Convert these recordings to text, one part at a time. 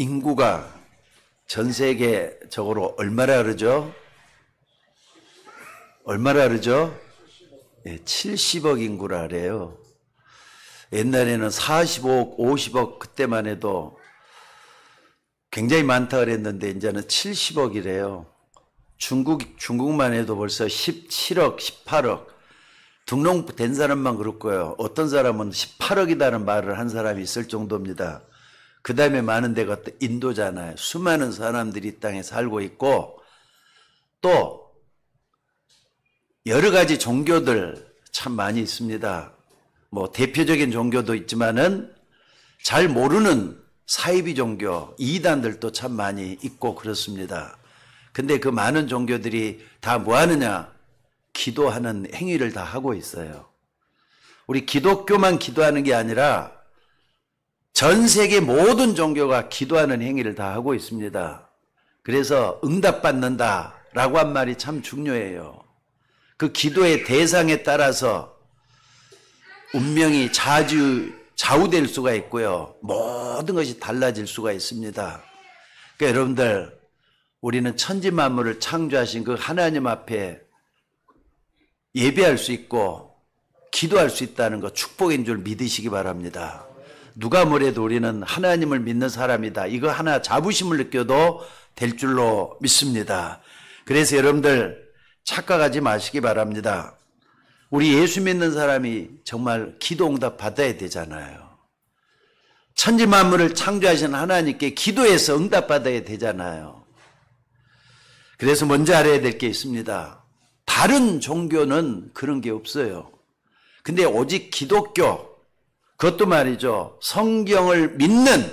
인구가 전 세계적으로 얼마나 그러죠? 얼마나 그러죠? 70억 인구라 그래요. 옛날에는 45억, 50억 그때만 해도 굉장히 많다 그랬는데 이제는 70억이래요. 중국만 해도 벌써 17억, 18억. 등록된 사람만 그럴 거예요. 어떤 사람은 18억이라는 말을 한 사람이 있을 정도입니다. 그 다음에 많은 데가 인도잖아요. 수많은 사람들이 이 땅에 살고 있고 또 여러 가지 종교들 참 많이 있습니다. 뭐 대표적인 종교도 있지만은 잘 모르는 사이비 종교, 이단들도 참 많이 있고 그렇습니다. 근데 그 많은 종교들이 다 뭐 하느냐? 기도하는 행위를 다 하고 있어요. 우리 기독교만 기도하는 게 아니라 전 세계 모든 종교가 기도하는 행위를 다 하고 있습니다. 그래서 응답받는다라고 한 말이 참 중요해요. 그 기도의 대상에 따라서 운명이 좌우될 수가 있고요. 모든 것이 달라질 수가 있습니다. 그러니까 여러분들, 우리는 천지 만물을 창조하신 그 하나님 앞에 예배할 수 있고 기도할 수 있다는 것 축복인 줄 믿으시기 바랍니다. 누가 뭐래도 우리는 하나님을 믿는 사람이다. 이거 하나 자부심을 느껴도 될 줄로 믿습니다. 그래서 여러분들 착각하지 마시기 바랍니다. 우리 예수 믿는 사람이 정말 기도 응답 받아야 되잖아요. 천지 만물을 창조하신 하나님께 기도해서 응답 받아야 되잖아요. 그래서 먼저 알아야 될 게 있습니다. 다른 종교는 그런 게 없어요. 근데 오직 기독교, 그것도 말이죠. 성경을 믿는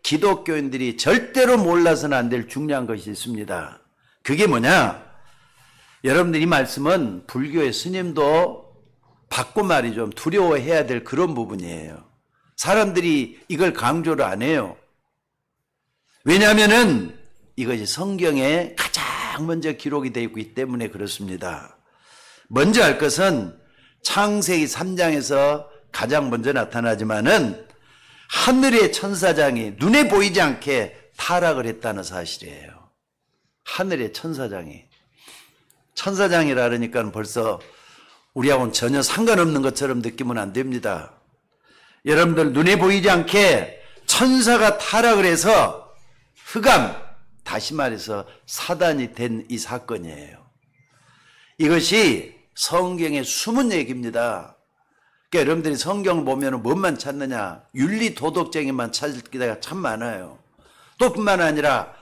기독교인들이 절대로 몰라서는 안 될 중요한 것이 있습니다. 그게 뭐냐? 여러분들 이 말씀은 불교의 스님도 받고 말이죠. 좀 두려워해야 될 그런 부분이에요. 사람들이 이걸 강조를 안 해요. 왜냐하면은 이것이 성경에 가장 먼저 기록이 되어 있기 때문에 그렇습니다. 먼저 할 것은 창세기 3장에서 가장 먼저 나타나지만은 하늘의 천사장이 눈에 보이지 않게 타락을 했다는 사실이에요. 하늘의 천사장이. 천사장이라 그러니까 벌써 우리하고는 전혀 상관없는 것처럼 느끼면 안 됩니다. 여러분들 눈에 보이지 않게 천사가 타락을 해서 흑암, 다시 말해서 사단이 된 이 사건이에요. 이것이 성경의 숨은 얘기입니다. 그러니까 여러분들이 성경을 보면 뭔만 찾느냐? 윤리 도덕적인만 찾을 때가 참 많아요. 또 뿐만 아니라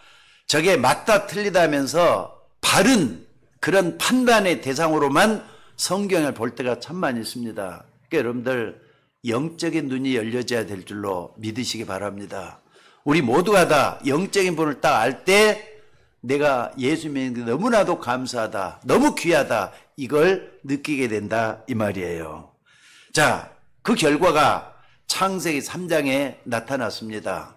저게 맞다 틀리다면서 바른 그런 판단의 대상으로만 성경을 볼 때가 참 많이 있습니다. 그러니까 여러분들 영적인 눈이 열려져야 될 줄로 믿으시기 바랍니다. 우리 모두가 다 영적인 분을 딱 알 때 내가 예수 믿는 게 너무나도 감사하다, 너무 귀하다, 이걸 느끼게 된다 이 말이에요. 자, 그 결과가 창세기 3장에 나타났습니다.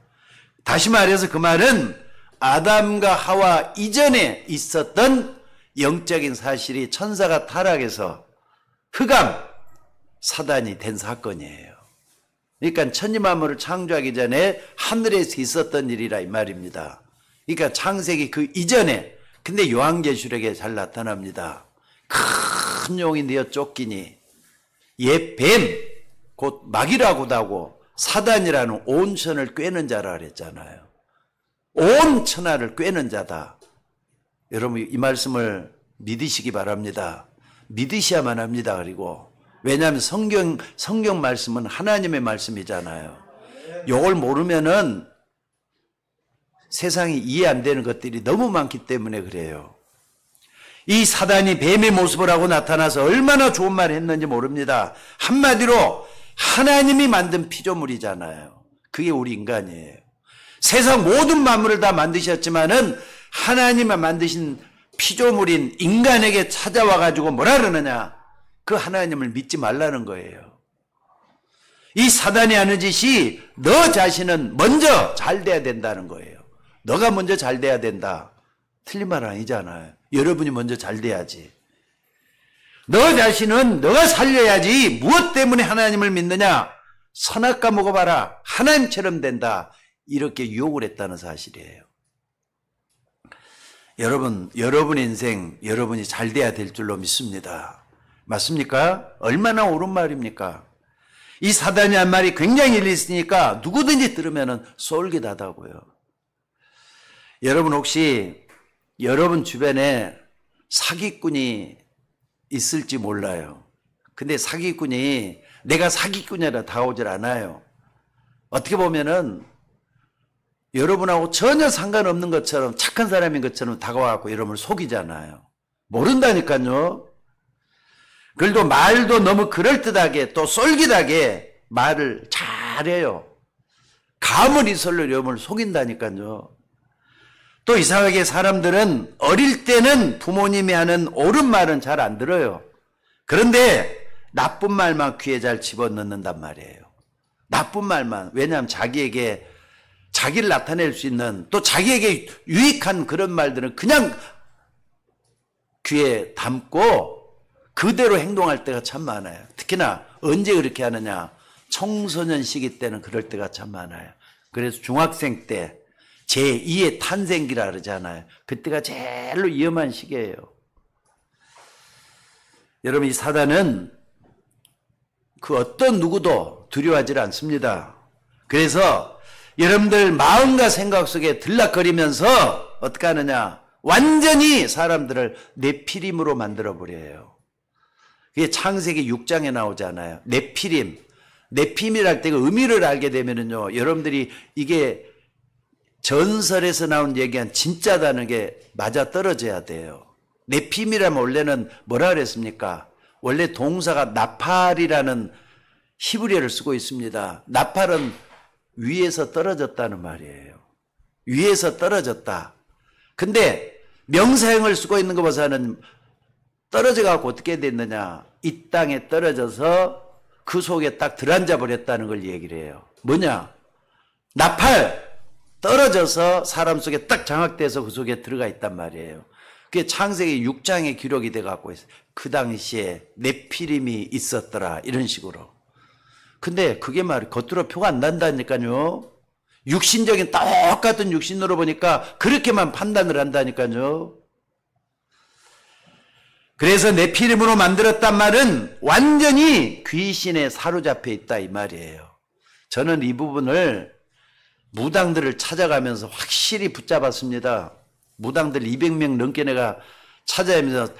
다시 말해서 그 말은 아담과 하와 이전에 있었던 영적인 사실이 천사가 타락해서 흑암, 사단이 된 사건이에요. 그러니까 천지 만물을 창조하기 전에 하늘에서 있었던 일이라 이 말입니다. 그러니까 창세기 그 이전에, 근데 요한계시록에 잘 나타납니다. 큰 용이 되어 쫓기니 옛 뱀, 곧 마귀라고도 하고 사단이라는 온 천을 꿰는 자라 그랬잖아요. 온 천하를 꿰는 자다. 여러분 이 말씀을 믿으시기 바랍니다. 믿으셔야만 합니다. 그리고 왜냐하면 성경 말씀은 하나님의 말씀이잖아요. 이걸 모르면은 세상이 이해 안 되는 것들이 너무 많기 때문에 그래요. 이 사단이 뱀의 모습을 하고 나타나서 얼마나 좋은 말을 했는지 모릅니다. 한마디로 하나님이 만든 피조물이잖아요. 그게 우리 인간이에요. 세상 모든 만물을 다 만드셨지만은 하나님이 만드신 피조물인 인간에게 찾아와 가지고 뭐라 그러느냐? 그 하나님을 믿지 말라는 거예요. 이 사단이 하는 짓이 너 자신은 먼저 잘 돼야 된다는 거예요. 너가 먼저 잘 돼야 된다. 틀린 말 아니잖아요. 여러분이 먼저 잘 돼야지. 너 자신은 너가 살려야지. 무엇 때문에 하나님을 믿느냐? 선악과 먹어봐라. 하나님처럼 된다. 이렇게 유혹을 했다는 사실이에요. 여러분 인생 여러분이 잘 돼야 될 줄로 믿습니다. 맞습니까? 얼마나 옳은 말입니까? 이 사단이 한 말이 굉장히 일리 있으니까 누구든지 들으면 쏠깃하다고요. 여러분 혹시 여러분 주변에 사기꾼이 있을지 몰라요. 근데 사기꾼이 내가 사기꾼이라 다가오질 않아요. 어떻게 보면은 여러분하고 전혀 상관없는 것처럼 착한 사람인 것처럼 다가와서 여러분을 속이잖아요. 모른다니까요. 그래도 말도 너무 그럴듯하게 또 쏠깃하게 말을 잘해요. 가문이 설로 여러분을 속인다니까요. 또 이상하게 사람들은 어릴 때는 부모님이 하는 옳은 말은 잘 안 들어요. 그런데 나쁜 말만 귀에 잘 집어넣는단 말이에요. 나쁜 말만. 왜냐하면 자기를 나타낼 수 있는 또 자기에게 유익한 그런 말들은 그냥 귀에 담고 그대로 행동할 때가 참 많아요. 특히나 언제 그렇게 하느냐. 청소년 시기 때는 그럴 때가 참 많아요. 그래서 중학생 때 제2의 탄생기라 그러잖아요. 그때가 제일로 위험한 시기예요. 여러분 이 사단은 그 어떤 누구도 두려워하지 않습니다. 그래서 여러분들 마음과 생각 속에 들락거리면서 어떻게 하느냐. 완전히 사람들을 네피림으로 만들어버려요. 그게 창세기 6장에 나오잖아요. 네피림. 네피림이랄 때 그 의미를 알게 되면은요. 여러분들이 이게 전설에서 나온 얘기한 진짜다는 게 맞아 떨어져야 돼요. 네피림이라면 원래는 뭐라 그랬습니까? 원래 동사가 나팔이라는 히브리어를 쓰고 있습니다. 나팔은 위에서 떨어졌다는 말이에요. 위에서 떨어졌다. 근데 명사형을 쓰고 있는 것보다는 떨어져 갖고 어떻게 됐느냐. 이 땅에 떨어져서 그 속에 딱 들어앉아 버렸다는 걸 얘기를 해요. 뭐냐? 나팔 떨어져서 사람 속에 딱 장악돼서 그 속에 들어가 있단 말이에요. 그게 창세기 6장에 기록이 돼 갖고 있어요. 그 당시에 네피림이 있었더라 이런 식으로. 근데 그게 말이 겉으로 표가 안 난다니까요. 육신적인 똑같은 육신으로 보니까 그렇게만 판단을 한다니까요. 그래서 네피림으로 만들었단 말은 완전히 귀신에 사로잡혀 있다 이 말이에요. 저는 이 부분을 무당들을 찾아가면서 확실히 붙잡았습니다. 무당들 200명 넘게 내가 찾아가면서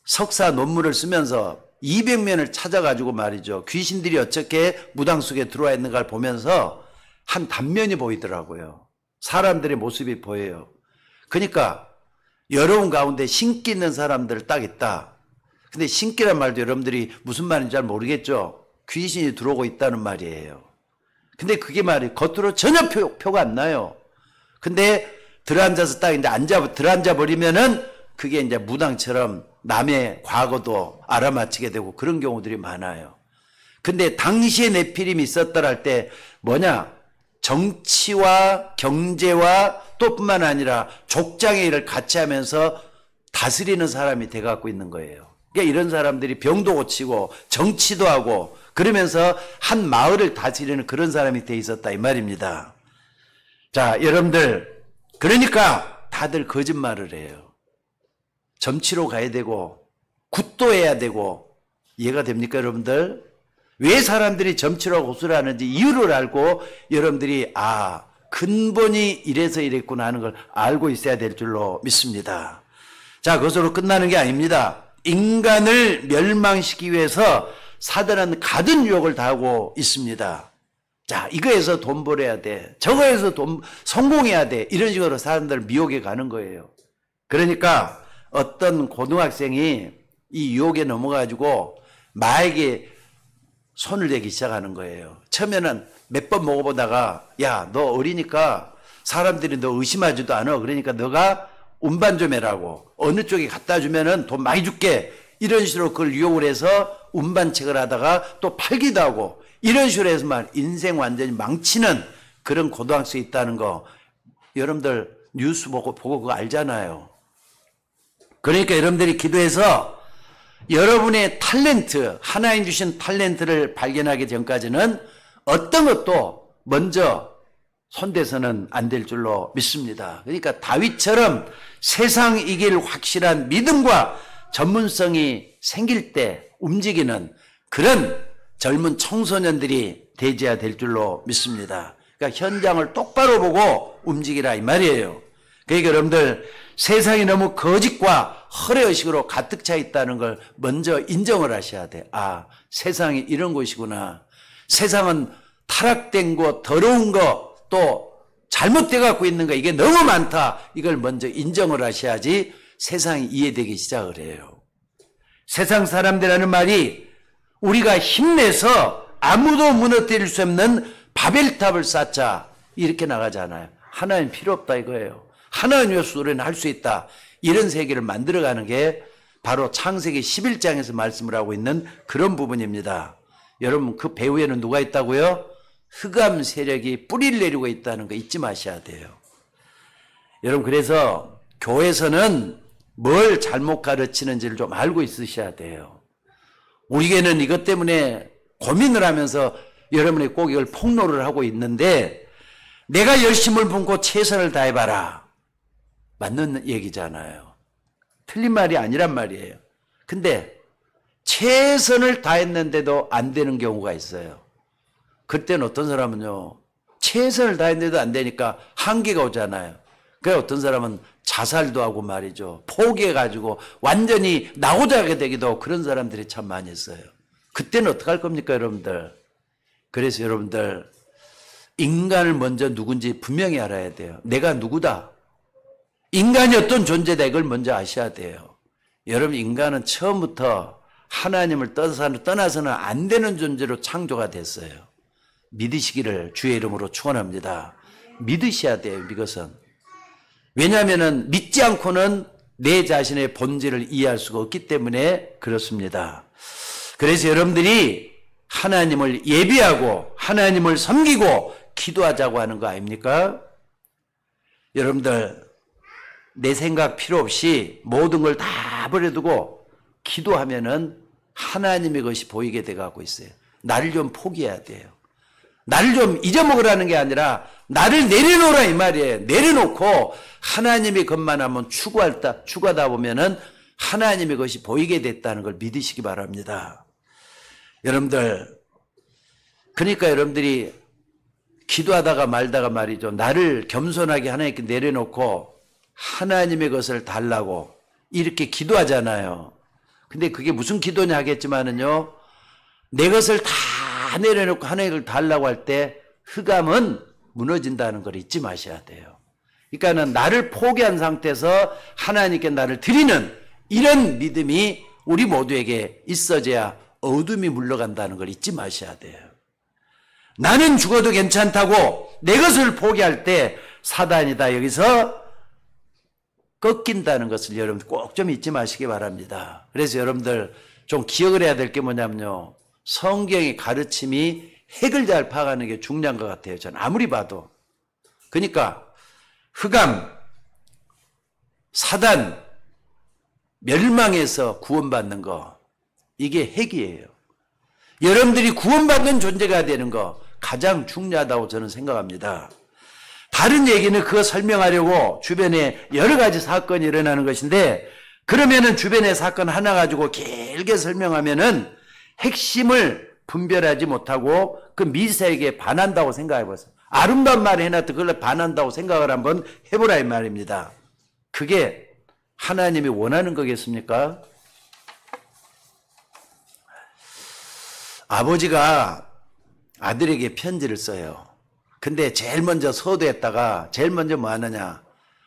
석사 논문을 쓰면서 200명을 찾아가지고 말이죠. 귀신들이 어떻게 무당 속에 들어와 있는가를 보면서 한 단면이 보이더라고요. 사람들의 모습이 보여요. 그러니까 여러분 가운데 신기 있는 사람들 딱 있다. 근데 신기란 말도 여러분들이 무슨 말인지 잘 모르겠죠. 귀신이 들어오고 있다는 말이에요. 근데 그게 말이 겉으로 전혀 표가 안 나요. 근데 들어앉아서 딱 이제 들어앉아 버리면은 그게 이제 무당처럼 남의 과거도 알아맞히게 되고 그런 경우들이 많아요. 근데 당시에 네피림이 있었더라 할 때 뭐냐? 정치와 경제와 또 뿐만 아니라 족장의 일을 같이 하면서 다스리는 사람이 돼갖고 있는 거예요. 그러니까 이런 사람들이 병도 고치고 정치도 하고 그러면서 한 마을을 다스리는 그런 사람이 돼 있었다 이 말입니다. 자, 여러분들 그러니까 다들 거짓말을 해요. 점치러 가야 되고 굿도 해야 되고 이해가 됩니까 여러분들? 왜 사람들이 점치러 고수를 하는지 이유를 알고 여러분들이 근본이 이래서 이랬구나 하는 걸 알고 있어야 될 줄로 믿습니다. 자, 그것으로 끝나는 게 아닙니다. 인간을 멸망시키기 위해서 사단은 가든 유혹을 다하고 있습니다. 자, 이거에서 돈 벌어야 돼. 저거에서 성공해야 돼. 이런 식으로 사람들을 미혹해 가는 거예요. 그러니까 어떤 고등학생이 이 유혹에 넘어가지고 마에게 손을 대기 시작하는 거예요. 처음에는 몇 번 먹어보다가 야, 너 어리니까 사람들이 너 의심하지도 않아. 그러니까 너가 운반 좀 해라고. 어느 쪽에 갖다 주면은 돈 많이 줄게. 이런 식으로 그걸 유혹을 해서 운반책을 하다가 또 팔기도 하고 이런 식으로 해서만 인생 완전히 망치는 그런 고등학생이 있다는 거 여러분들 뉴스 보고 그거 알잖아요. 그러니까 여러분들이 기도해서 여러분의 탤런트, 하나님 주신 탤런트를 발견하기 전까지는 어떤 것도 먼저 손대서는 안 될 줄로 믿습니다. 그러니까 다윗처럼 세상 이길 확실한 믿음과 전문성이 생길 때 움직이는 그런 젊은 청소년들이 되어야 될 줄로 믿습니다. 그러니까 현장을 똑바로 보고 움직이라 이 말이에요. 그러니까 여러분들 세상이 너무 거짓과 허례의식으로 가득 차 있다는 걸 먼저 인정을 하셔야 돼. 아, 세상이 이런 곳이구나. 세상은 타락된 거, 더러운 거, 또 잘못돼 갖고 있는 거, 이게 너무 많다. 이걸 먼저 인정을 하셔야지 세상이 이해되기 시작을 해요. 세상 사람들이라는 말이 우리가 힘내서 아무도 무너뜨릴 수 없는 바벨탑을 쌓자 이렇게 나가잖아요. 하나님 필요 없다 이거예요. 하나님 없이 우리는 할 수 있다. 이런 세계를 만들어가는 게 바로 창세기 11장에서 말씀을 하고 있는 그런 부분입니다. 여러분 그 배후에는 누가 있다고요? 흑암 세력이 뿌리를 내리고 있다는 거 잊지 마셔야 돼요. 여러분 그래서 교회에서는 뭘 잘못 가르치는지를 좀 알고 있으셔야 돼요. 우리 교회는 이것 때문에 고민을 하면서 여러분의 꼭 이걸 폭로를 하고 있는데 내가 열심을 붓고 최선을 다해봐라. 맞는 얘기잖아요. 틀린 말이 아니란 말이에요. 근데 최선을 다했는데도 안 되는 경우가 있어요. 그때는 어떤 사람은요, 최선을 다했는데도 안 되니까 한계가 오잖아요. 그래서 어떤 사람은 자살도 하고 말이죠. 포기해가지고 완전히 나오자 하게 되기도 하고 그런 사람들이 참 많이 있어요. 그때는 어떡할 겁니까, 여러분들? 그래서 여러분들, 인간을 먼저 누군지 분명히 알아야 돼요. 내가 누구다. 인간이 어떤 존재다. 이걸 먼저 아셔야 돼요. 여러분, 인간은 처음부터 하나님을 떠나서는 안 되는 존재로 창조가 됐어요. 믿으시기를 주의 이름으로 축원합니다. 믿으셔야 돼요, 이것은. 왜냐하면 믿지 않고는 내 자신의 본질을 이해할 수가 없기 때문에 그렇습니다. 그래서 여러분들이 하나님을 예비하고 하나님을 섬기고 기도하자고 하는 거 아닙니까? 여러분들 내 생각 필요 없이 모든 걸 다 버려두고 기도하면은 하나님의 것이 보이게 돼가고 있어요. 나를 좀 포기해야 돼요. 나를 좀 잊어먹으라는 게 아니라 나를 내려놓으라 이 말이에요. 내려놓고 하나님의 것만 한번 추구하다 보면은 하나님의 것이 보이게 됐다는 걸 믿으시기 바랍니다. 여러분들, 그러니까 여러분들이 기도하다가 말다가 말이죠. 나를 겸손하게 하나님께 내려놓고 하나님의 것을 달라고 이렇게 기도하잖아요. 근데 그게 무슨 기도냐 하겠지만은요, 내 것을 다 내려놓고 하나님을 달라고 할 때 흑암은 무너진다는 걸 잊지 마셔야 돼요. 그러니까는 나를 포기한 상태에서 하나님께 나를 드리는 이런 믿음이 우리 모두에게 있어져야 어둠이 물러간다는 걸 잊지 마셔야 돼요. 나는 죽어도 괜찮다고 내 것을 포기할 때 사단이 다 여기서 꺾인다는 것을 여러분 꼭 좀 잊지 마시기 바랍니다. 그래서 여러분들 좀 기억을 해야 될 게 뭐냐면요, 성경의 가르침이 핵을 잘 파악하는 게 중요한 것 같아요. 저는 아무리 봐도. 그러니까 흑암, 사단, 멸망에서 구원받는 거, 이게 핵이에요. 여러분들이 구원받는 존재가 되는 거 가장 중요하다고 저는 생각합니다. 다른 얘기는 그거 설명하려고 주변에 여러 가지 사건이 일어나는 것인데, 그러면은 주변의 사건 하나 가지고 길게 설명하면은 핵심을 분별하지 못하고 그 미세에게 반한다고 생각해 보세요. 아름다운 말 해놨다 그걸 반한다고 생각을 한번 해보라 이 말입니다. 그게 하나님이 원하는 거겠습니까? 아버지가 아들에게 편지를 써요. 근데 제일 먼저 서두했다가 제일 먼저 뭐 하느냐,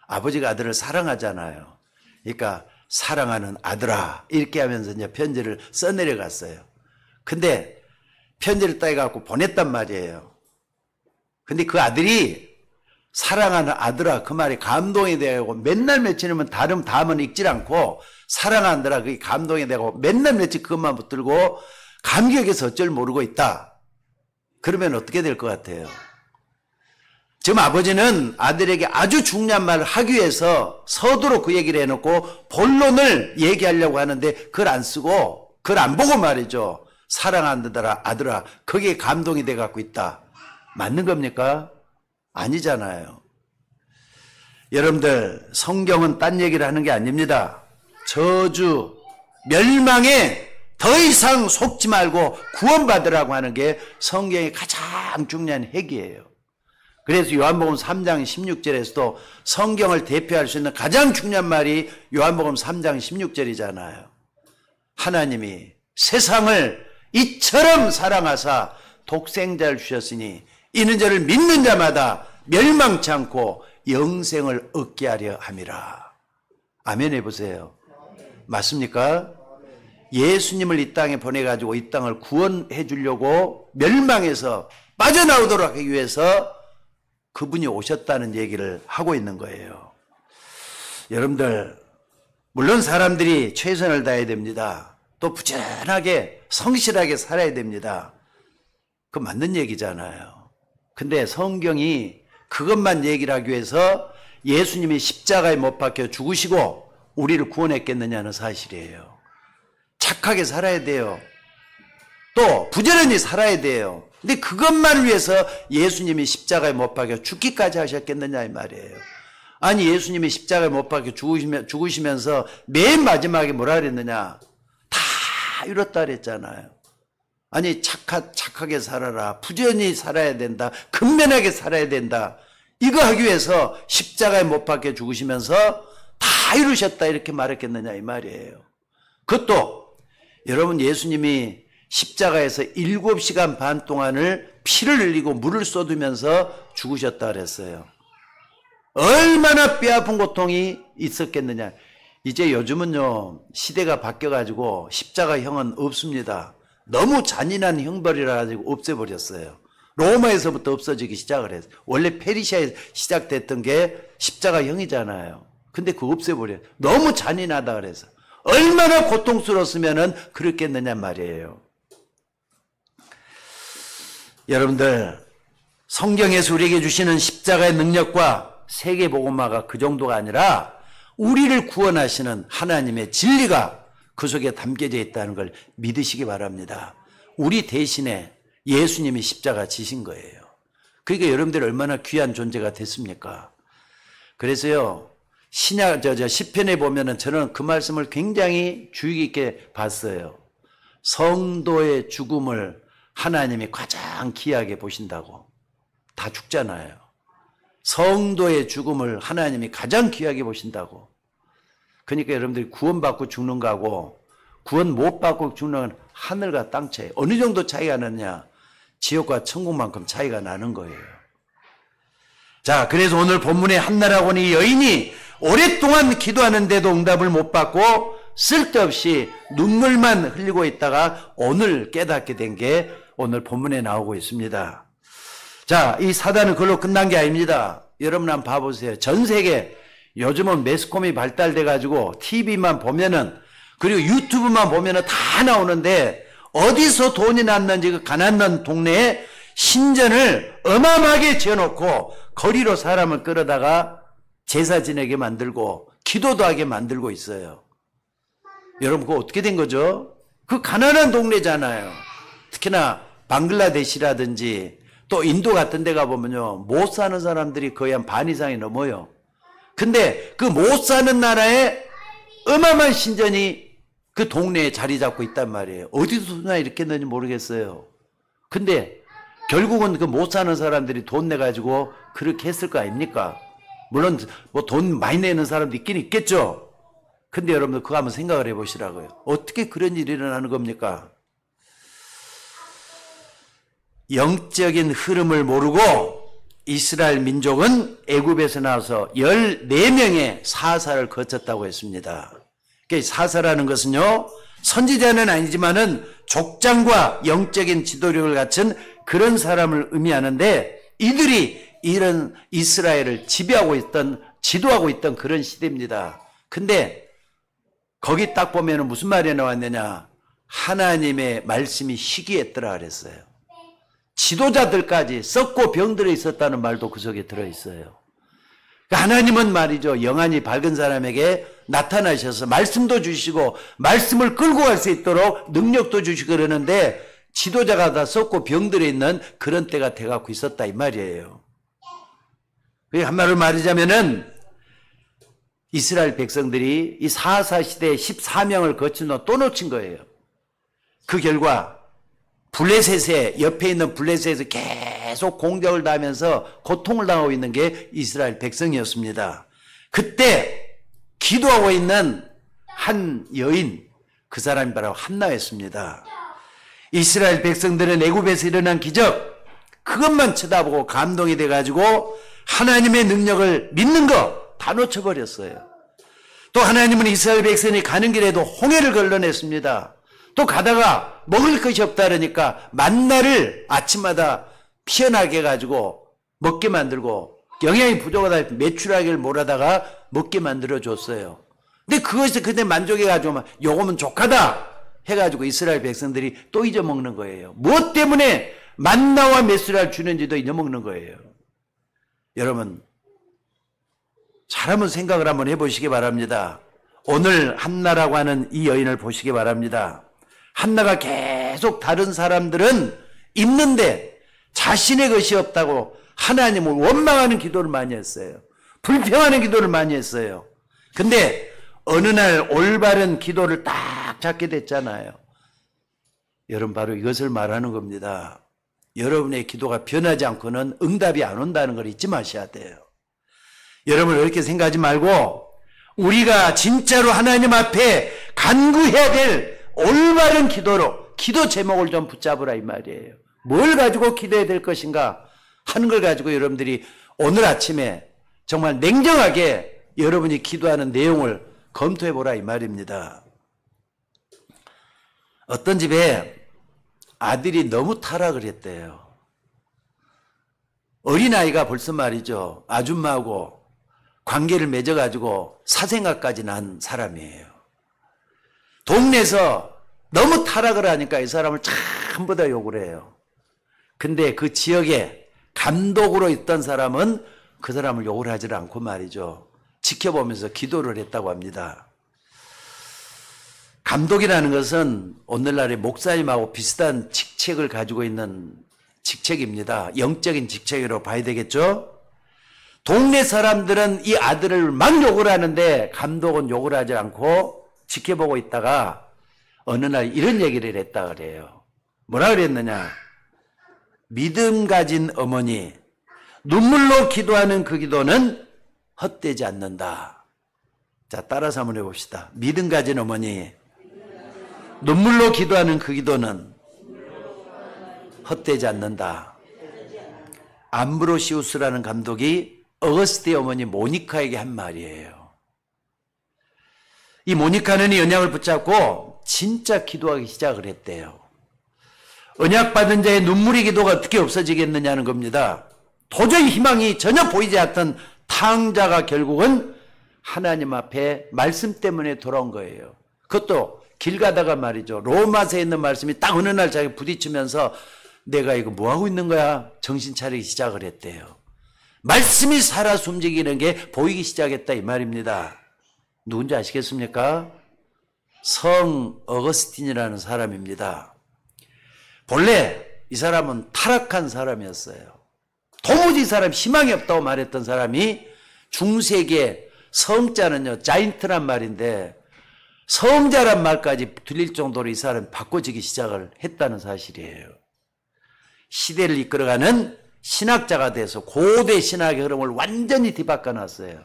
아버지가 아들을 사랑하잖아요. 그러니까 사랑하는 아들아 이렇게 하면서 이제 편지를 써내려갔어요. 근데 편지를 따갖고 보냈단 말이에요. 근데 그 아들이 사랑하는 아들아 그 말이 감동이 되고 맨날 며칠이면 다음은 읽질 않고 사랑하는 아들아 그게 감동이 되고 맨날 며칠 그것만 붙들고 감격해서 어쩔 모르고 있다. 그러면 어떻게 될 것 같아요? 지금 아버지는 아들에게 아주 중요한 말을 하기 위해서 서두로 그 얘기를 해놓고 본론을 얘기하려고 하는데 그걸 안 쓰고 그걸 안 보고 말이죠. 사랑하는 아들아 거기에 감동이 돼갖고 있다. 맞는 겁니까? 아니잖아요. 여러분들, 성경은 딴 얘기를 하는 게 아닙니다. 저주, 멸망에 더 이상 속지 말고 구원받으라고 하는 게 성경의 가장 중요한 핵이에요. 그래서 요한복음 3장 16절에서도 성경을 대표할 수 있는 가장 중요한 말이 요한복음 3장 16절이잖아요. 하나님이 세상을 이처럼 사랑하사 독생자를 주셨으니 이는 저를 믿는 자마다 멸망치 않고 영생을 얻게 하려 함이라. 아멘 해보세요. 맞습니까? 예수님을 이 땅에 보내가지고 이 땅을 구원해 주려고 멸망해서 빠져나오도록 하기 위해서 그분이 오셨다는 얘기를 하고 있는 거예요. 여러분들, 물론 사람들이 최선을 다해야 됩니다. 또 부지런하게 성실하게 살아야 됩니다. 그거 맞는 얘기잖아요. 근데 성경이 그것만 얘기를 하기 위해서 예수님이 십자가에 못 박혀 죽으시고 우리를 구원했겠느냐는 사실이에요. 착하게 살아야 돼요. 또 부지런히 살아야 돼요. 근데 그것만 위해서 예수님이 십자가에 못 박혀 죽기까지 하셨겠느냐 이 말이에요. 아니 예수님이 십자가에 못 박혀 죽으시면서 맨 마지막에 뭐라 그랬느냐. 다 이뤘다 그랬잖아요. 아니 착하게 살아라. 부지런히 살아야 된다. 근면하게 살아야 된다. 이거 하기 위해서 십자가에 못 박혀 죽으시면서 다 이루셨다 이렇게 말했겠느냐 이 말이에요. 그것도 여러분 예수님이 십자가에서 7시간 반 동안을 피를 흘리고 물을 쏟으면서 죽으셨다 그랬어요. 얼마나 뼈아픈 고통이 있었겠느냐. 이제 요즘은요 시대가 바뀌어가지고 십자가형은 없습니다. 너무 잔인한 형벌이라 가지고 없애버렸어요. 로마에서부터 없어지기 시작을 했어요. 원래 페르시아에 시작됐던 게 십자가형이잖아요. 근데 그거 없애버려요. 너무 잔인하다 그래서. 얼마나 고통스러웠으면 그랬겠느냐 말이에요. 여러분들, 성경에서 우리에게 주시는 십자가의 능력과 세계복음화가 그 정도가 아니라 우리를 구원하시는 하나님의 진리가 그 속에 담겨져 있다는 걸 믿으시기 바랍니다. 우리 대신에 예수님이 십자가 지신 거예요. 그러니까 여러분들이 얼마나 귀한 존재가 됐습니까? 그래서요, 시편에 보면은 저는 그 말씀을 굉장히 주의 깊게 봤어요. 성도의 죽음을 하나님이 가장 귀하게 보신다고. 다 죽잖아요. 성도의 죽음을 하나님이 가장 귀하게 보신다고. 그러니까 여러분들이 구원받고 죽는 거하고 구원 못 받고 죽는 건 하늘과 땅 차이. 어느 정도 차이가 나느냐? 지옥과 천국만큼 차이가 나는 거예요. 자, 그래서 오늘 본문의 한나라고 하는 이 여인이 오랫동안 기도하는데도 응답을 못 받고 쓸데없이 눈물만 흘리고 있다가 오늘 깨닫게 된 게 오늘 본문에 나오고 있습니다. 자, 이 사단은 그걸로 끝난 게 아닙니다. 여러분 한번 봐보세요. 전 세계 요즘은 매스컴이 발달돼 가지고 TV만 보면은 그리고 유튜브만 보면은 다 나오는데 어디서 돈이 났는지 그 가난한 동네에 신전을 어마어마하게 지어놓고 거리로 사람을 끌어다가 제사 지내게 만들고 기도도 하게 만들고 있어요. 여러분 그거 어떻게 된 거죠? 그 가난한 동네잖아요. 특히나 방글라데시라든지 또 인도 같은 데 가보면요 못 사는 사람들이 거의 한 반 이상이 넘어요. 근데 그 못 사는 나라에 어마어마한 신전이 그 동네에 자리 잡고 있단 말이에요. 어디서나 이렇게 했는지 모르겠어요. 근데 결국은 그 못 사는 사람들이 돈 내가지고 그렇게 했을 거 아닙니까? 물론 뭐 돈 많이 내는 사람도 있긴 있겠죠. 근데 여러분들 그거 한번 생각을 해보시라고요. 어떻게 그런 일이 일어나는 겁니까? 영적인 흐름을 모르고 이스라엘 민족은 애굽에서 나와서 14명의 사사를 거쳤다고 했습니다. 사사라는 것은요 선지자는 아니지만은 족장과 영적인 지도력을 갖춘 그런 사람을 의미하는데 이들이 이런 이스라엘을 지배하고 있던 지도하고 있던 그런 시대입니다. 근데 거기 딱 보면 무슨 말이 나왔느냐, 하나님의 말씀이 희귀했더라 그랬어요. 지도자들까지 썩고 병들어 있었다는 말도 그 속에 들어있어요. 하나님은 말이죠 영안이 밝은 사람에게 나타나셔서 말씀도 주시고 말씀을 끌고 갈 수 있도록 능력도 주시고 그러는데 지도자가 다 썩고 병들어 있는 그런 때가 돼갖고 있었다 이 말이에요. 한마디로 말하자면은 이스라엘 백성들이 이 4.4 시대에 14명을 거친 후 또 놓친 거예요. 그 결과 블레셋에 옆에 있는 블레셋에서 계속 공격을 당하면서 고통을 당하고 있는 게 이스라엘 백성이었습니다. 그때 기도하고 있는 한 여인, 그 사람이 바로 한나였습니다. 이스라엘 백성들은 애굽에서 일어난 기적, 그것만 쳐다보고 감동이 돼가지고 하나님의 능력을 믿는 거 다 놓쳐버렸어요. 또 하나님은 이스라엘 백성이 가는 길에도 홍해를 걸러냈습니다. 또 가다가 먹을 것이 없다 그러니까 만나를 아침마다 피어나게 해가지고 먹게 만들고 영양이 부족하다 메추라기를 몰아다가 먹게 만들어줬어요. 근데 그것이 그때 만족해가지고 요거면 족하다 해가지고 이스라엘 백성들이 또 잊어먹는 거예요. 무엇 때문에 만나와 메추라기를 주는지도 잊어먹는 거예요. 여러분 잘 한번 생각을 한번 해보시기 바랍니다. 오늘 한나라고 하는 이 여인을 보시기 바랍니다. 한나가 계속 다른 사람들은 있는데 자신의 것이 없다고 하나님을 원망하는 기도를 많이 했어요. 불평하는 기도를 많이 했어요. 근데 어느 날 올바른 기도를 딱 잡게 됐잖아요. 여러분 바로 이것을 말하는 겁니다. 여러분의 기도가 변하지 않고는 응답이 안 온다는 걸 잊지 마셔야 돼요. 여러분 그렇게 생각하지 말고 우리가 진짜로 하나님 앞에 간구해야 될 올바른 기도로 기도 제목을 좀 붙잡으라 이 말이에요. 뭘 가지고 기도해야 될 것인가 하는 걸 가지고 여러분들이 오늘 아침에 정말 냉정하게 여러분이 기도하는 내용을 검토해 보라 이 말입니다. 어떤 집에 아들이 너무 타락을 했대요. 어린아이가 벌써 말이죠. 아줌마하고 관계를 맺어가지고 사생아까지 난 사람이에요. 동네에서 너무 타락을 하니까 이 사람을 전부 다 욕을 해요. 근데 그 지역에 감독으로 있던 사람은 그 사람을 욕을 하지 않고 말이죠. 지켜보면서 기도를 했다고 합니다. 감독이라는 것은 오늘날의 목사님하고 비슷한 직책을 가지고 있는 직책입니다. 영적인 직책으로 봐야 되겠죠? 동네 사람들은 이 아들을 막 욕을 하는데 감독은 욕을 하지 않고 지켜보고 있다가 어느 날 이런 얘기를 했다 그래요. 뭐라 그랬느냐? 믿음 가진 어머니, 눈물로 기도하는 그 기도는 헛되지 않는다. 자, 따라서 한번 해봅시다. 믿음 가진 어머니, 눈물로 기도하는 그 기도는 헛되지 않는다. 암브로시우스라는 감독이 어거스트의 어머니 모니카에게 한 말이에요. 이 모니카는 이 언약을 붙잡고 진짜 기도하기 시작을 했대요. 언약받은 자의 눈물의 기도가 어떻게 없어지겠느냐는 겁니다. 도저히 희망이 전혀 보이지 않던 탕자가 결국은 하나님 앞에 말씀 때문에 돌아온 거예요. 그것도 길 가다가 말이죠. 로마서에 있는 말씀이 딱 어느 날 자기 부딪히면서 내가 이거 뭐하고 있는 거야? 정신 차리기 시작을 했대요. 말씀이 살아서 움직이는 게 보이기 시작했다 이 말입니다. 누군지 아시겠습니까? 성 어거스틴이라는 사람입니다. 본래 이 사람은 타락한 사람이었어요. 도무지 이 사람 희망이 없다고 말했던 사람이 중세기에 성자는요 자인트란 말인데 성자란 말까지 들릴 정도로 이 사람이 바꿔지기 시작을 했다는 사실이에요. 시대를 이끌어가는 신학자가 돼서 고대 신학의 흐름을 완전히 뒤바꿔 놨어요.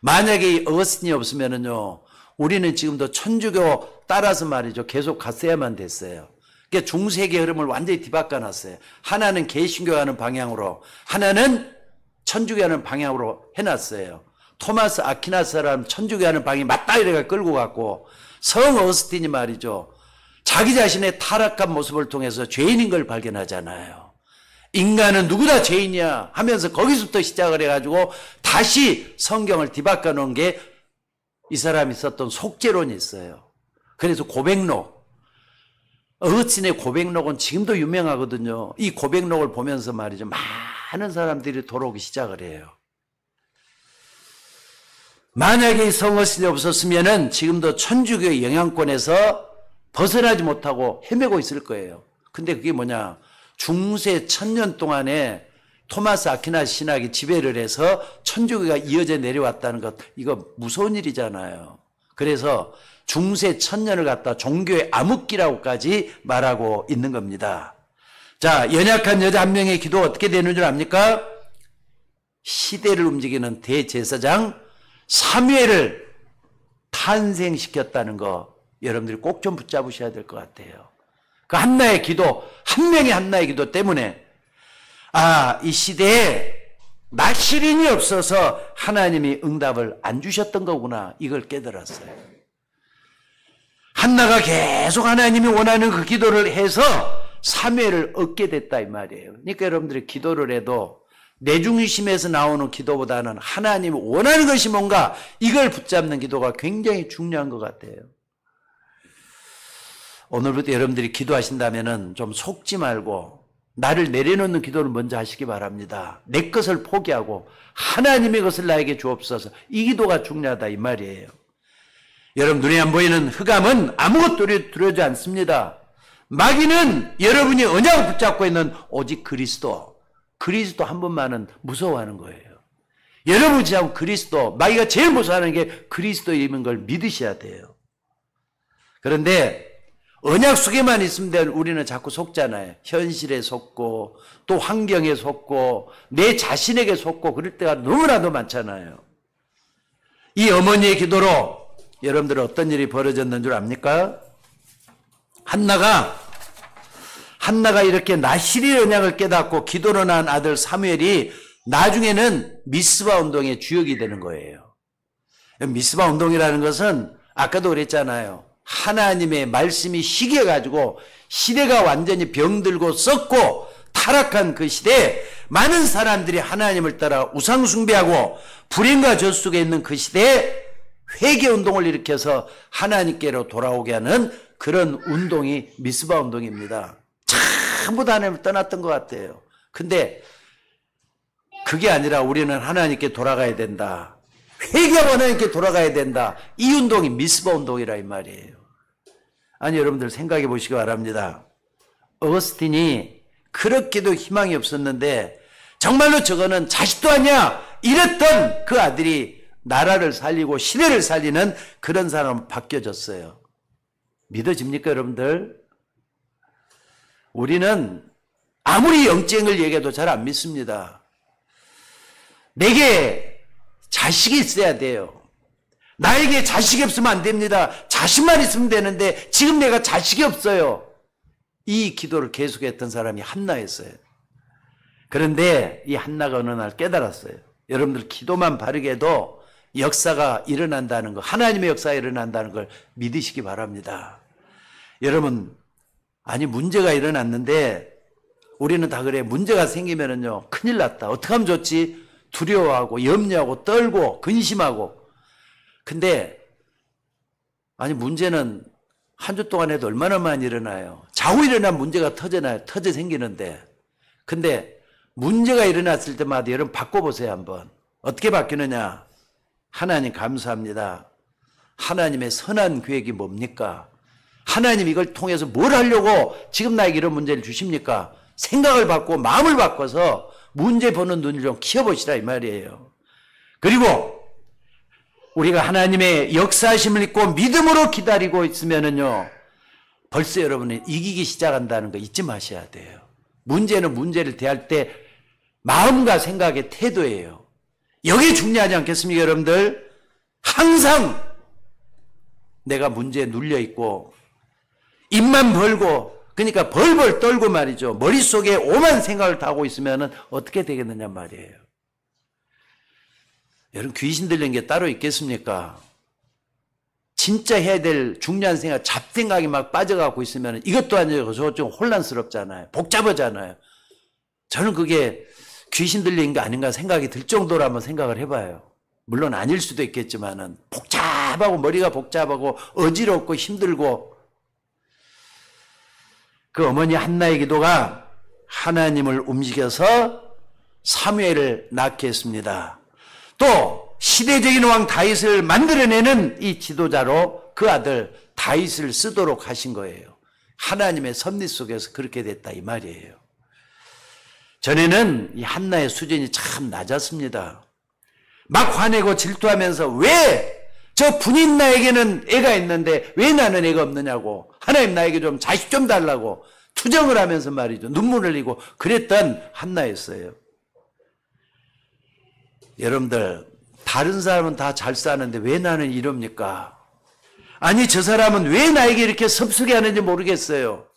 만약에 이 어거스틴이 없으면은요, 우리는 지금도 천주교 따라서 말이죠. 계속 갔어야만 됐어요. 그러니까 중세기 흐름을 완전히 뒤바꿔 놨어요. 하나는 개신교하는 방향으로, 하나는 천주교하는 방향으로 해놨어요. 토마스 아퀴나스라는 천주교하는 방이 맞다 이래가 끌고 갔고, 성 어거스틴이 말이죠. 자기 자신의 타락한 모습을 통해서 죄인인 걸 발견하잖아요. 인간은 누구나 죄인이야 하면서 거기서부터 시작을 해가지고 다시 성경을 뒤바꿔 놓은 게 이 사람이 썼던 속죄론이 있어요. 그래서 고백록, 어거스틴의 고백록은 지금도 유명하거든요. 이 고백록을 보면서 말이죠. 많은 사람들이 돌아오기 시작을 해요. 만약에 이 성 어거스틴이 없었으면은 지금도 천주교의 영향권에서 벗어나지 못하고 헤매고 있을 거예요. 근데 그게 뭐냐? 중세 1000년 동안에 토마스 아퀴나스 신학이 지배를 해서 천주교가 이어져 내려왔다는 것, 이거 무서운 일이잖아요. 그래서 중세 천년을 갖다 종교의 암흑기라고까지 말하고 있는 겁니다. 자, 연약한 여자 한 명의 기도 어떻게 되는 줄 압니까? 시대를 움직이는 대제사장 사무엘을 탄생시켰다는 거 여러분들이 꼭 좀 붙잡으셔야 될 것 같아요. 그 한나의 기도, 한 명의 한나의 기도 때문에 이 시대에 나시린이 없어서 하나님이 응답을 안 주셨던 거구나, 이걸 깨달았어요. 한나가 계속 하나님이 원하는 그 기도를 해서 사무엘을 얻게 됐다 이 말이에요. 그러니까 여러분들이 기도를 해도 내 중심에서 나오는 기도보다는 하나님이 원하는 것이 뭔가 이걸 붙잡는 기도가 굉장히 중요한 것 같아요. 오늘부터 여러분들이 기도하신다면 좀 속지 말고 나를 내려놓는 기도를 먼저 하시기 바랍니다. 내 것을 포기하고 하나님의 것을 나에게 주옵소서. 이 기도가 중요하다 이 말이에요. 여러분 눈에 안 보이는 흑암은 아무것도 두려워하지 않습니다. 마귀는 여러분이 언약을 붙잡고 있는 오직 그리스도 한 분만은 무서워하는 거예요. 여러분이 자꾸 그리스도, 마귀가 제일 무서워하는 게 그리스도임인 걸 믿으셔야 돼요. 그런데 언약 속에만 있으면 되는 우리는 자꾸 속잖아요. 현실에 속고 또 환경에 속고 내 자신에게 속고 그럴 때가 너무나도 많잖아요. 이 어머니의 기도로 여러분들은 어떤 일이 벌어졌는 줄 압니까? 한나가 이렇게 나시릴 언약을 깨닫고 기도로 낳은 아들 사무엘이 나중에는 미스바 운동의 주역이 되는 거예요. 미스바 운동이라는 것은 아까도 그랬잖아요. 하나님의 말씀이 시기해가지고 시대가 완전히 병들고 썩고 타락한 그 시대에 많은 사람들이 하나님을 따라 우상숭배하고 불행과 저 속에 있는 그 시대에 회개운동을 일으켜서 하나님께로 돌아오게 하는 그런 운동이 미스바 운동입니다. 전부 다 하나님을 떠났던 것 같아요. 근데 그게 아니라 우리는 하나님께 돌아가야 된다. 회개하고 하나님께 돌아가야 된다. 이 운동이 미스바 운동이라 이 말이에요. 아니 여러분들 생각해 보시기 바랍니다. 어거스틴이 그렇게도 희망이 없었는데 정말로 저거는 자식도 아니야 이랬던 그 아들이 나라를 살리고 시대를 살리는 그런 사람으로 바뀌어졌어요. 믿어집니까 여러분들? 우리는 아무리 영쟁을 얘기해도 잘 안 믿습니다. 내게 자식이 있어야 돼요. 나에게 자식이 없으면 안 됩니다. 자식만 있으면 되는데 지금 내가 자식이 없어요. 이 기도를 계속했던 사람이 한나였어요. 그런데 이 한나가 어느 날 깨달았어요. 여러분들 기도만 바르게 해도 역사가 일어난다는 거, 하나님의 역사가 일어난다는 걸 믿으시기 바랍니다. 여러분, 아니 문제가 일어났는데 우리는 다 그래. 문제가 생기면은요 큰일 났다. 어떻게 하면 좋지? 두려워하고 염려하고 떨고 근심하고. 근데 아니 문제는 한 주 동안 해도 얼마나 많이 일어나요. 자고 일어나면 문제가 터져 생기는데. 근데 문제가 일어났을 때마다 여러분 바꿔보세요 한번. 어떻게 바뀌느냐. 하나님 감사합니다. 하나님의 선한 계획이 뭡니까? 하나님 이걸 통해서 뭘 하려고 지금 나에게 이런 문제를 주십니까? 생각을 바꾸고 마음을 바꿔서 문제 보는 눈을 좀 키워보시라 이 말이에요. 그리고 우리가 하나님의 역사하심을 믿고 믿음으로 기다리고 있으면은요 벌써 여러분이 이기기 시작한다는 거 잊지 마셔야 돼요. 문제는 문제를 대할 때 마음과 생각의 태도예요. 여기 중요하지 않겠습니까 여러분들? 항상 내가 문제에 눌려있고 입만 벌고 그러니까 벌벌 떨고 말이죠. 머릿속에 오만 생각을 다 하고 있으면 어떻게 되겠느냐 말이에요. 여러분 귀신 들린 게 따로 있겠습니까? 진짜 해야 될 중요한 생각, 잡생각이 막 빠져가고 있으면 이것도 아니고 저것 좀 혼란스럽잖아요. 복잡하잖아요. 저는 그게 귀신 들린 게 아닌가 생각이 들 정도로 한번 생각을 해봐요. 물론 아닐 수도 있겠지만은 복잡하고 머리가 복잡하고 어지럽고 힘들고 그 어머니 한나의 기도가 하나님을 움직여서 사무엘을 낳게 했습니다. 또 시대적인 왕 다윗을 만들어내는 이 지도자로 그 아들 다윗을 쓰도록 하신 거예요. 하나님의 섭리 속에서 그렇게 됐다 이 말이에요. 전에는 이 한나의 수준이 참 낮았습니다. 막 화내고 질투하면서 왜 저 분인 나에게는 애가 있는데 왜 나는 애가 없느냐고, 하나님 나에게 좀 자식 좀 달라고 투정을 하면서 말이죠. 눈물을 흘리고 그랬던 한나였어요. 여러분들, 다른 사람은 다 잘 사는데 왜 나는 이럽니까? 아니, 저 사람은 왜 나에게 이렇게 섭섭해 하는지 모르겠어요.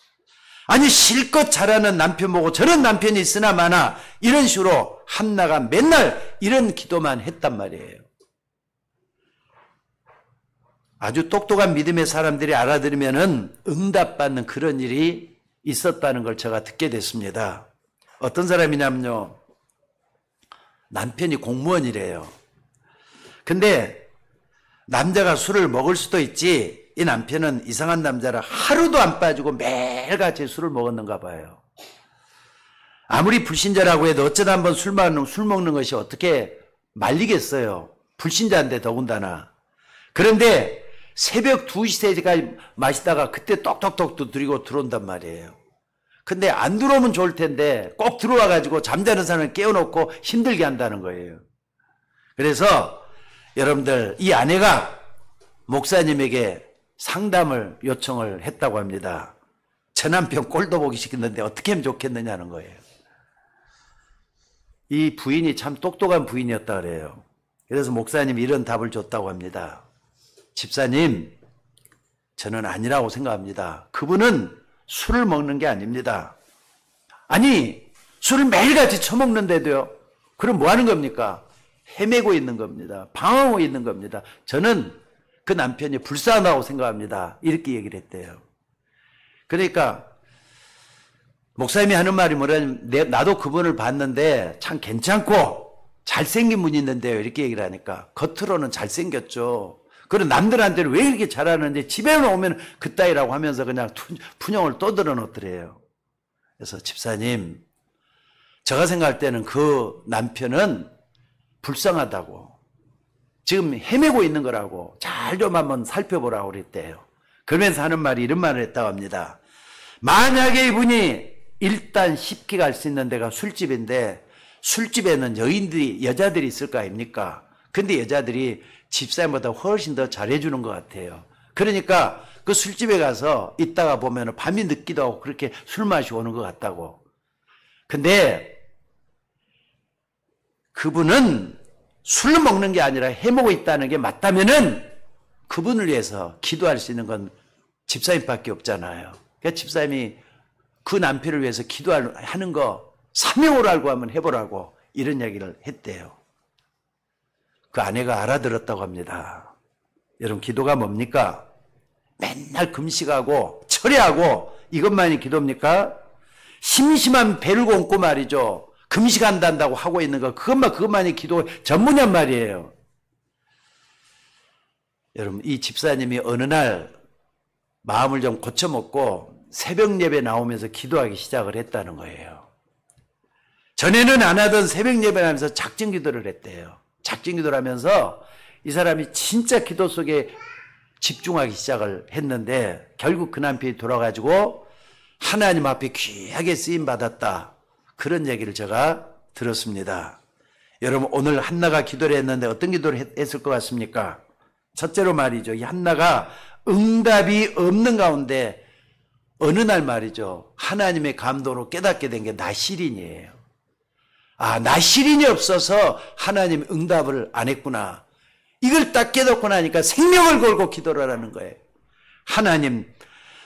아니, 실컷 잘하는 남편 보고 저런 남편이 있으나 마나, 이런 식으로 한나가 맨날 이런 기도만 했단 말이에요. 아주 똑똑한 믿음의 사람들이 알아들으면은 응답받는 그런 일이 있었다는 걸 제가 듣게 됐습니다. 어떤 사람이냐면요, 남편이 공무원이래요. 근데 남자가 술을 먹을 수도 있지, 이 남편은 이상한 남자라 하루도 안 빠지고 매일같이 술을 먹었는가 봐요. 아무리 불신자라고 해도 어쩌다 한번 술 먹는 것이 어떻게 말리겠어요. 불신자인데 더군다나. 그런데 새벽 2시, 3시까지 마시다가 그때 똑똑똑 두드리고 들어온단 말이에요. 근데 안 들어오면 좋을 텐데 꼭 들어와가지고 잠자는 사람을 깨워놓고 힘들게 한다는 거예요. 그래서 여러분들, 이 아내가 목사님에게 상담을 요청을 했다고 합니다. 저 남편 꼴도 보기 싫겠는데 어떻게 하면 좋겠느냐는 거예요. 이 부인이 참 똑똑한 부인이었다 그래요. 그래서 목사님이 이런 답을 줬다고 합니다. 집사님, 저는 아니라고 생각합니다. 그분은 술을 먹는 게 아닙니다. 아니, 술을 매일같이 처먹는데도요. 그럼 뭐 하는 겁니까? 헤매고 있는 겁니다. 방황하고 있는 겁니다. 저는 그 남편이 불쌍하다고 생각합니다. 이렇게 얘기를 했대요. 그러니까 목사님이 하는 말이 뭐냐면, 나도 그분을 봤는데 참 괜찮고 잘생긴 분이 있는데요. 이렇게 얘기를 하니까, 겉으로는 잘생겼죠. 그리고 남들한테는 왜 이렇게 잘하는지 집에 오면 그따위라고 하면서 그냥 푼형을 떠들어 놓더래요. 그래서 집사님, 제가 생각할 때는 그 남편은 불쌍하다고, 지금 헤매고 있는 거라고 잘 좀 한번 살펴보라고 그랬대요. 그러면서 하는 말이 이런 말을 했다고 합니다. 만약에 이분이 일단 쉽게 갈 수 있는 데가 술집인데, 술집에는 여자들이 있을 거 아닙니까? 근데 여자들이 집사님보다 훨씬 더 잘해주는 것 같아요. 그러니까 그 술집에 가서 있다가 보면 밤이 늦기도 하고 그렇게 술 마시고 오는 것 같다고. 근데 그분은 술 먹는 게 아니라 해먹고 있다는 게 맞다면은 그분을 위해서 기도할 수 있는 건 집사님밖에 없잖아요. 그러니까 집사님이 그 남편을 위해서 기도하는 거 사명으로 알고 한번 해보라고 이런 얘기를 했대요. 그 아내가 알아들었다고 합니다. 여러분, 기도가 뭡니까? 맨날 금식하고 철회하고 이것만이 기도입니까? 심심한 배를 곤고 말이죠. 금식한다고 하고 있는 거, 그것만이 기도 전문이란 말이에요. 여러분, 이 집사님이 어느 날 마음을 좀 고쳐먹고 새벽 예배 나오면서 기도하기 시작을 했다는 거예요. 전에는 안 하던 새벽 예배 하면서 작정 기도를 했대요. 작정 기도를 하면서 이 사람이 진짜 기도 속에 집중하기 시작을 했는데, 결국 그 남편이 돌아가지고 하나님 앞에 귀하게 쓰임 받았다, 그런 얘기를 제가 들었습니다. 여러분, 오늘 한나가 기도를 했는데 어떤 기도를 했을 것 같습니까? 첫째로 말이죠, 이 한나가 응답이 없는 가운데 어느 날 말이죠, 하나님의 감동으로 깨닫게 된 게 나시린이에요. 아, 나시린이 없어서 하나님 응답을 안 했구나. 이걸 딱 깨닫고 나니까 생명을 걸고 기도를 하는 거예요. 하나님,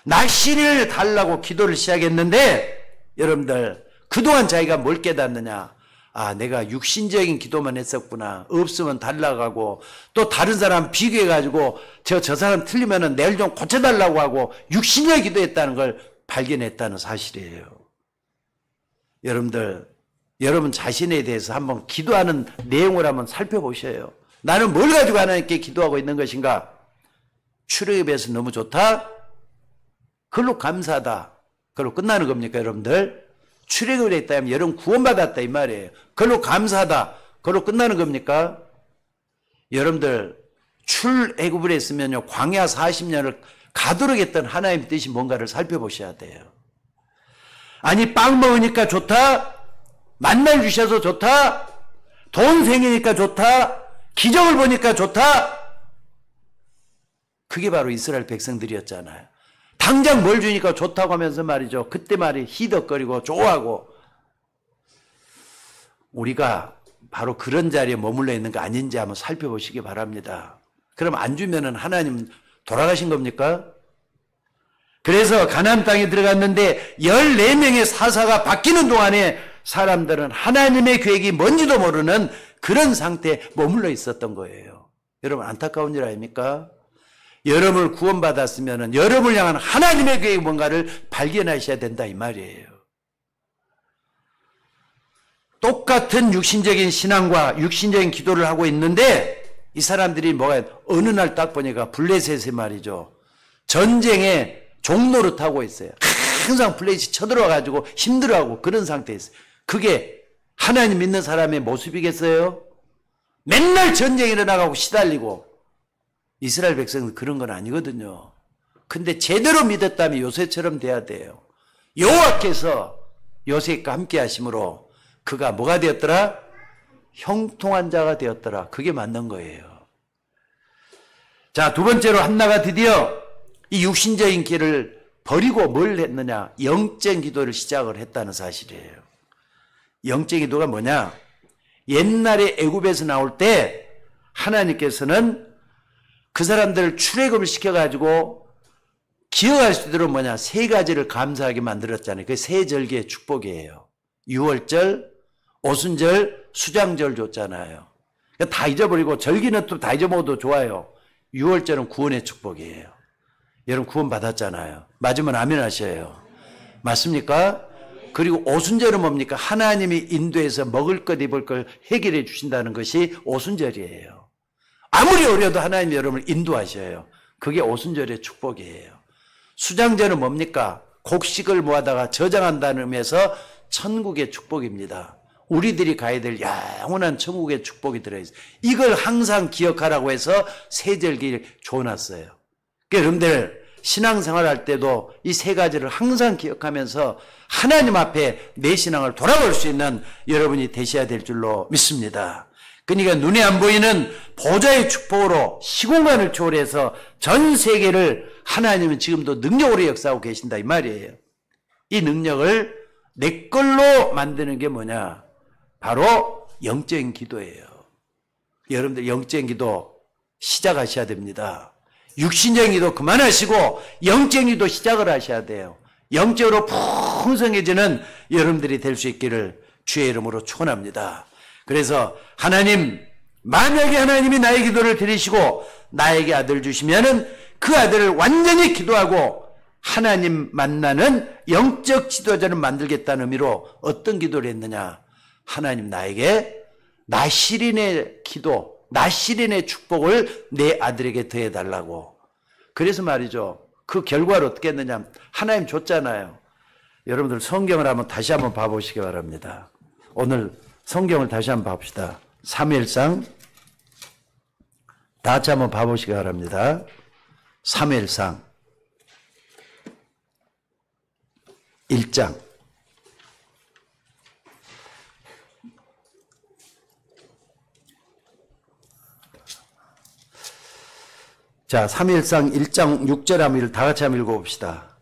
나시린을 달라고 기도를 시작했는데, 여러분들, 그동안 자기가 뭘 깨닫느냐? 아, 내가 육신적인 기도만 했었구나. 없으면 달라고, 또 다른 사람 비교해가지고 저 사람 틀리면은 내일 좀 고쳐달라고 하고 육신의 기도했다는 걸 발견했다는 사실이에요. 여러분들, 여러분 자신에 대해서 한번 기도하는 내용을 한번 살펴보셔요. 나는 뭘 가지고 하나님께 기도하고 있는 것인가? 출애굽에서 너무 좋다? 그걸로 감사하다. 그걸로 끝나는 겁니까, 여러분들? 출애굽을 했다면 여러분 구원받았다 이 말이에요. 그걸로 감사하다. 그걸로 끝나는 겁니까? 여러분들, 출애굽을 했으면요, 광야 40년을 가도록 했던 하나님의 뜻이 뭔가를 살펴보셔야 돼요. 아니, 빵 먹으니까 좋다? 만날 주셔서 좋다, 돈 생기니까 좋다, 기적을 보니까 좋다. 그게 바로 이스라엘 백성들이었잖아요. 당장 뭘 주니까 좋다고 하면서 말이죠. 그때 말이 희덕거리고 좋아하고. 우리가 바로 그런 자리에 머물러 있는 거 아닌지 한번 살펴보시기 바랍니다. 그럼 안 주면은 하나님 돌아가신 겁니까? 그래서 가나안 땅에 들어갔는데 14명의 사사가 바뀌는 동안에 사람들은 하나님의 계획이 뭔지도 모르는 그런 상태에 머물러 있었던 거예요. 여러분 안타까운 일 아닙니까? 여러분을 구원받았으면 여러분을 향한 하나님의 계획이 뭔가를 발견하셔야 된다 이 말이에요. 똑같은 육신적인 신앙과 육신적인 기도를 하고 있는데 이 사람들이 어느 날 딱 보니까 블레셋의 말이죠. 전쟁에 종로를 타고 있어요. 항상 블레셋이 쳐들어와가지고 힘들어하고 그런 상태에 있어요. 그게 하나님 믿는 사람의 모습이겠어요? 맨날 전쟁이 일어나가고 시달리고. 이스라엘 백성은 그런 건 아니거든요. 근데 제대로 믿었다면 요셉처럼 돼야 돼요. 여호와께서 요셉과 함께 하심으로 그가 뭐가 되었더라? 형통한 자가 되었더라. 그게 맞는 거예요. 자, 두 번째로 한나가 드디어 이 육신적인 길을 버리고 뭘 했느냐? 영적 기도를 시작을 했다는 사실이에요. 영적 기도가 뭐냐? 옛날에 애굽에서 나올 때 하나님께서는 그 사람들을 출애굽을 시켜가지고 기억할 수 있도록 세 가지를 감사하게 만들었잖아요. 그게 세 절기의 축복이에요. 유월절, 오순절, 수장절 줬잖아요. 그러니까 다 잊어버리고 절기는 또 다 잊어먹어도 좋아요. 유월절은 구원의 축복이에요. 여러분 구원 받았잖아요. 맞으면 아멘 하셔요. 맞습니까? 그리고 오순절은 뭡니까? 하나님이 인도해서 먹을 것 입을 걸 해결해 주신다는 것이 오순절이에요. 아무리 어려도 하나님이 여러분을 인도하셔요. 그게 오순절의 축복이에요. 수장절은 뭡니까? 곡식을 모아다가 저장한다는 의미에서 천국의 축복입니다. 우리들이 가야 될 영원한 천국의 축복이 들어있어요. 이걸 항상 기억하라고 해서 세절기를 줘놨어요. 그러니까 여러분들 신앙생활 할 때도 이 세 가지를 항상 기억하면서 하나님 앞에 내 신앙을 돌아볼 수 있는 여러분이 되셔야 될 줄로 믿습니다. 그러니까 눈에 안 보이는 보좌의 축복으로 시공간을 초월해서 전 세계를 하나님은 지금도 능력으로 역사하고 계신다 이 말이에요. 이 능력을 내 걸로 만드는 게 뭐냐? 바로 영적인 기도예요. 여러분들 영적인 기도 시작하셔야 됩니다. 육신적인 기도 그만하시고 영적인 기도 시작을 하셔야 돼요. 영적으로 풍성해지는 여러분들이 될 수 있기를 주의 이름으로 축원합니다. 그래서 하나님, 만약에 하나님이 나의 기도를 들으시고 나에게 아들 주시면은 그 아들을 완전히 기도하고 하나님 만나는 영적 지도자를 만들겠다는 의미로 어떤 기도를 했느냐? 하나님 나에게 나시린의 기도, 나시린의 축복을 내 아들에게 더해달라고. 그래서 말이죠. 그 결과를 어떻게 했느냐? 하나님 줬잖아요. 여러분들 성경을 다시 한번 봐보시기 바랍니다. 오늘 성경을 다시 한번 봅시다. 사무엘상 다 같이 한번 봐보시기 바랍니다. 사무엘상 1장 자, 사무엘상 1장 6절 한번 다 같이 한번 읽어봅시다.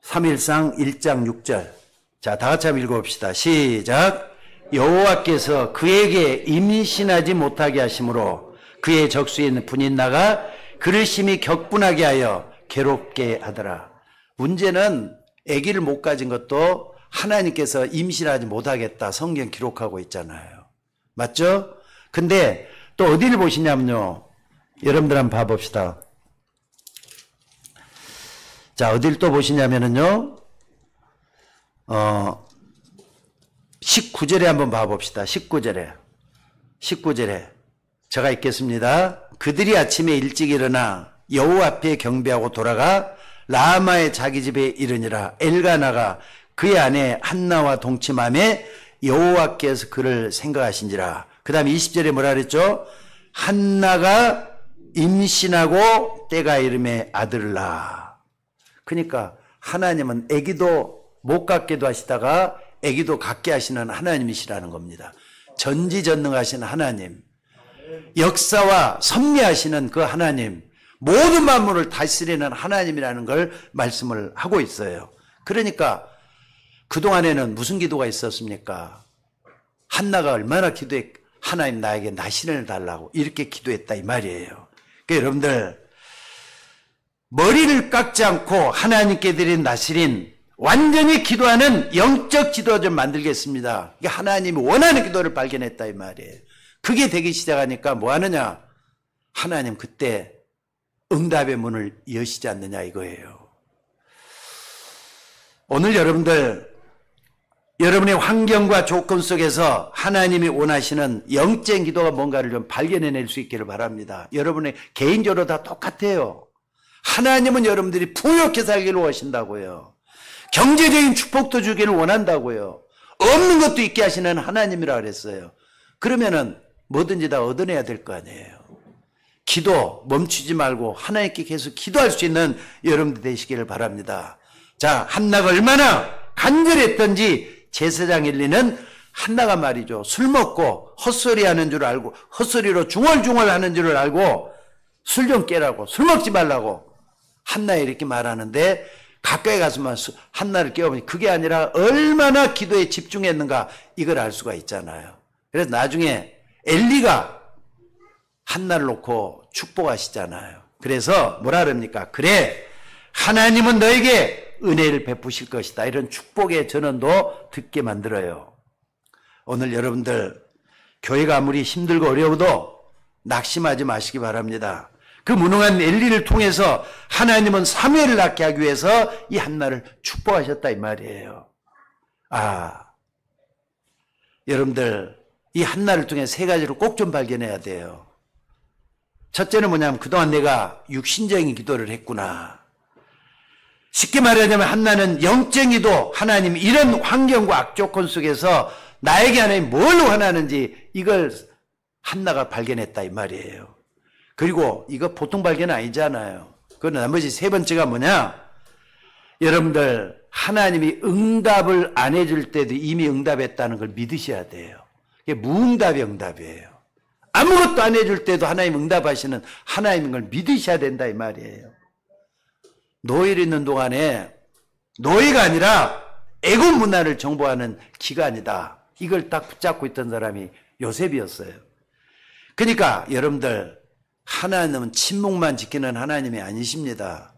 사무엘상 1장 6절. 자, 다 같이 한번 읽어봅시다. 시작. 여호와께서 그에게 임신하지 못하게 하심으로 그의 적수인 분인나가 그를 심히 격분하게 하여 괴롭게 하더라. 문제는 아기를 못 가진 것도 하나님께서 임신하지 못하겠다 성경 기록하고 있잖아요. 맞죠? 근데 또 어디를 보시냐면요. 여러분들 한번 봐봅시다. 자, 어딜 또 보시냐면은요. 19절에 한번 봐봅시다. 19절에 제가 읽겠습니다. 그들이 아침에 일찍 일어나 여호와 앞에 경배하고 돌아가 라마의 자기 집에 이르니라. 엘가나가 그의 아내 한나와 동침하며 여호와께서 그를 생각하신지라. 그 다음에 20절에 뭐라 그랬죠? 한나가 임신하고 때가 이름에 아들을 낳아. 그러니까 하나님은 아기도 못 갖게도 하시다가 아기도 갖게 하시는 하나님이시라는 겁니다. 전지전능하신 하나님, 역사와 섭리하시는 그 하나님, 모든 만물을 다스리는 하나님이라는 걸 말씀을 하고 있어요. 그러니까 그동안에는 무슨 기도가 있었습니까? 한나가 얼마나 기도했, 하나님 나에게 나신을 달라고 이렇게 기도했다 이 말이에요. 그러니까 여러분들 머리를 깎지 않고 하나님께 드린 나신인 완전히 기도하는 영적 기도 좀 만들겠습니다. 하나님이 원하는 기도를 발견했다 이 말이에요. 그게 되기 시작하니까 뭐 하느냐? 하나님 그때 응답의 문을 여시지 않느냐 이거예요. 오늘 여러분들 여러분의 환경과 조건 속에서 하나님이 원하시는 영적 기도가 뭔가를 좀 발견해낼 수 있기를 바랍니다. 여러분의 개인적으로 다 똑같아요. 하나님은 여러분들이 풍요롭게 살기를 원하신다고요. 경제적인 축복도 주기를 원한다고요. 없는 것도 있게 하시는 하나님이라 그랬어요. 그러면은 뭐든지 다 얻어내야 될 거 아니에요. 기도 멈추지 말고 하나님께 계속 기도할 수 있는 여러분들 되시기를 바랍니다. 자, 한나가 얼마나 간절했던지 제사장 엘리는 한나가 말이죠. 술 먹고 헛소리 하는 줄 알고 헛소리로 중얼중얼 하는 줄 알고 술 좀 깨라고 술 먹지 말라고 한나에 이렇게 말하는데 가까이 가서만 한나를 깨워보니 그게 아니라 얼마나 기도에 집중했는가 이걸 알 수가 있잖아요. 그래서 나중에 엘리가 한나를 놓고 축복하시잖아요. 그래서 뭐라 그럽니까? 그래 하나님은 너에게 은혜를 베푸실 것이다. 이런 축복의 전언도 듣게 만들어요. 오늘 여러분들 교회가 아무리 힘들고 어려워도 낙심하지 마시기 바랍니다. 그 무능한 엘리를 통해서 하나님은 사무엘을 낳게 하기 위해서 이 한나를 축복하셨다 이 말이에요. 여러분들 이 한나를 통해 세 가지를 꼭 좀 발견해야 돼요. 첫째는 뭐냐면 그동안 내가 육신적인 기도를 했구나. 쉽게 말하자면 한나는 영적 기도, 하나님 이런 환경과 악조건 속에서 나에게 하나님 뭘 원하는지 이걸 한나가 발견했다 이 말이에요. 그리고 이거 보통 발견 아니잖아요. 그 나머지 세 번째가 뭐냐? 여러분들 하나님이 응답을 안 해줄 때도 이미 응답했다는 걸 믿으셔야 돼요. 이게 무응답이 응답이에요. 아무것도 안 해줄 때도 하나님 응답하시는 하나님인 걸 믿으셔야 된다 이 말이에요. 노예를 있는 동안에 노예가 아니라 애굽 문화를 정복하는 기간이다. 이걸 딱 붙잡고 있던 사람이 요셉이었어요. 그러니까 여러분들 하나님은 침묵만 지키는 하나님이 아니십니다.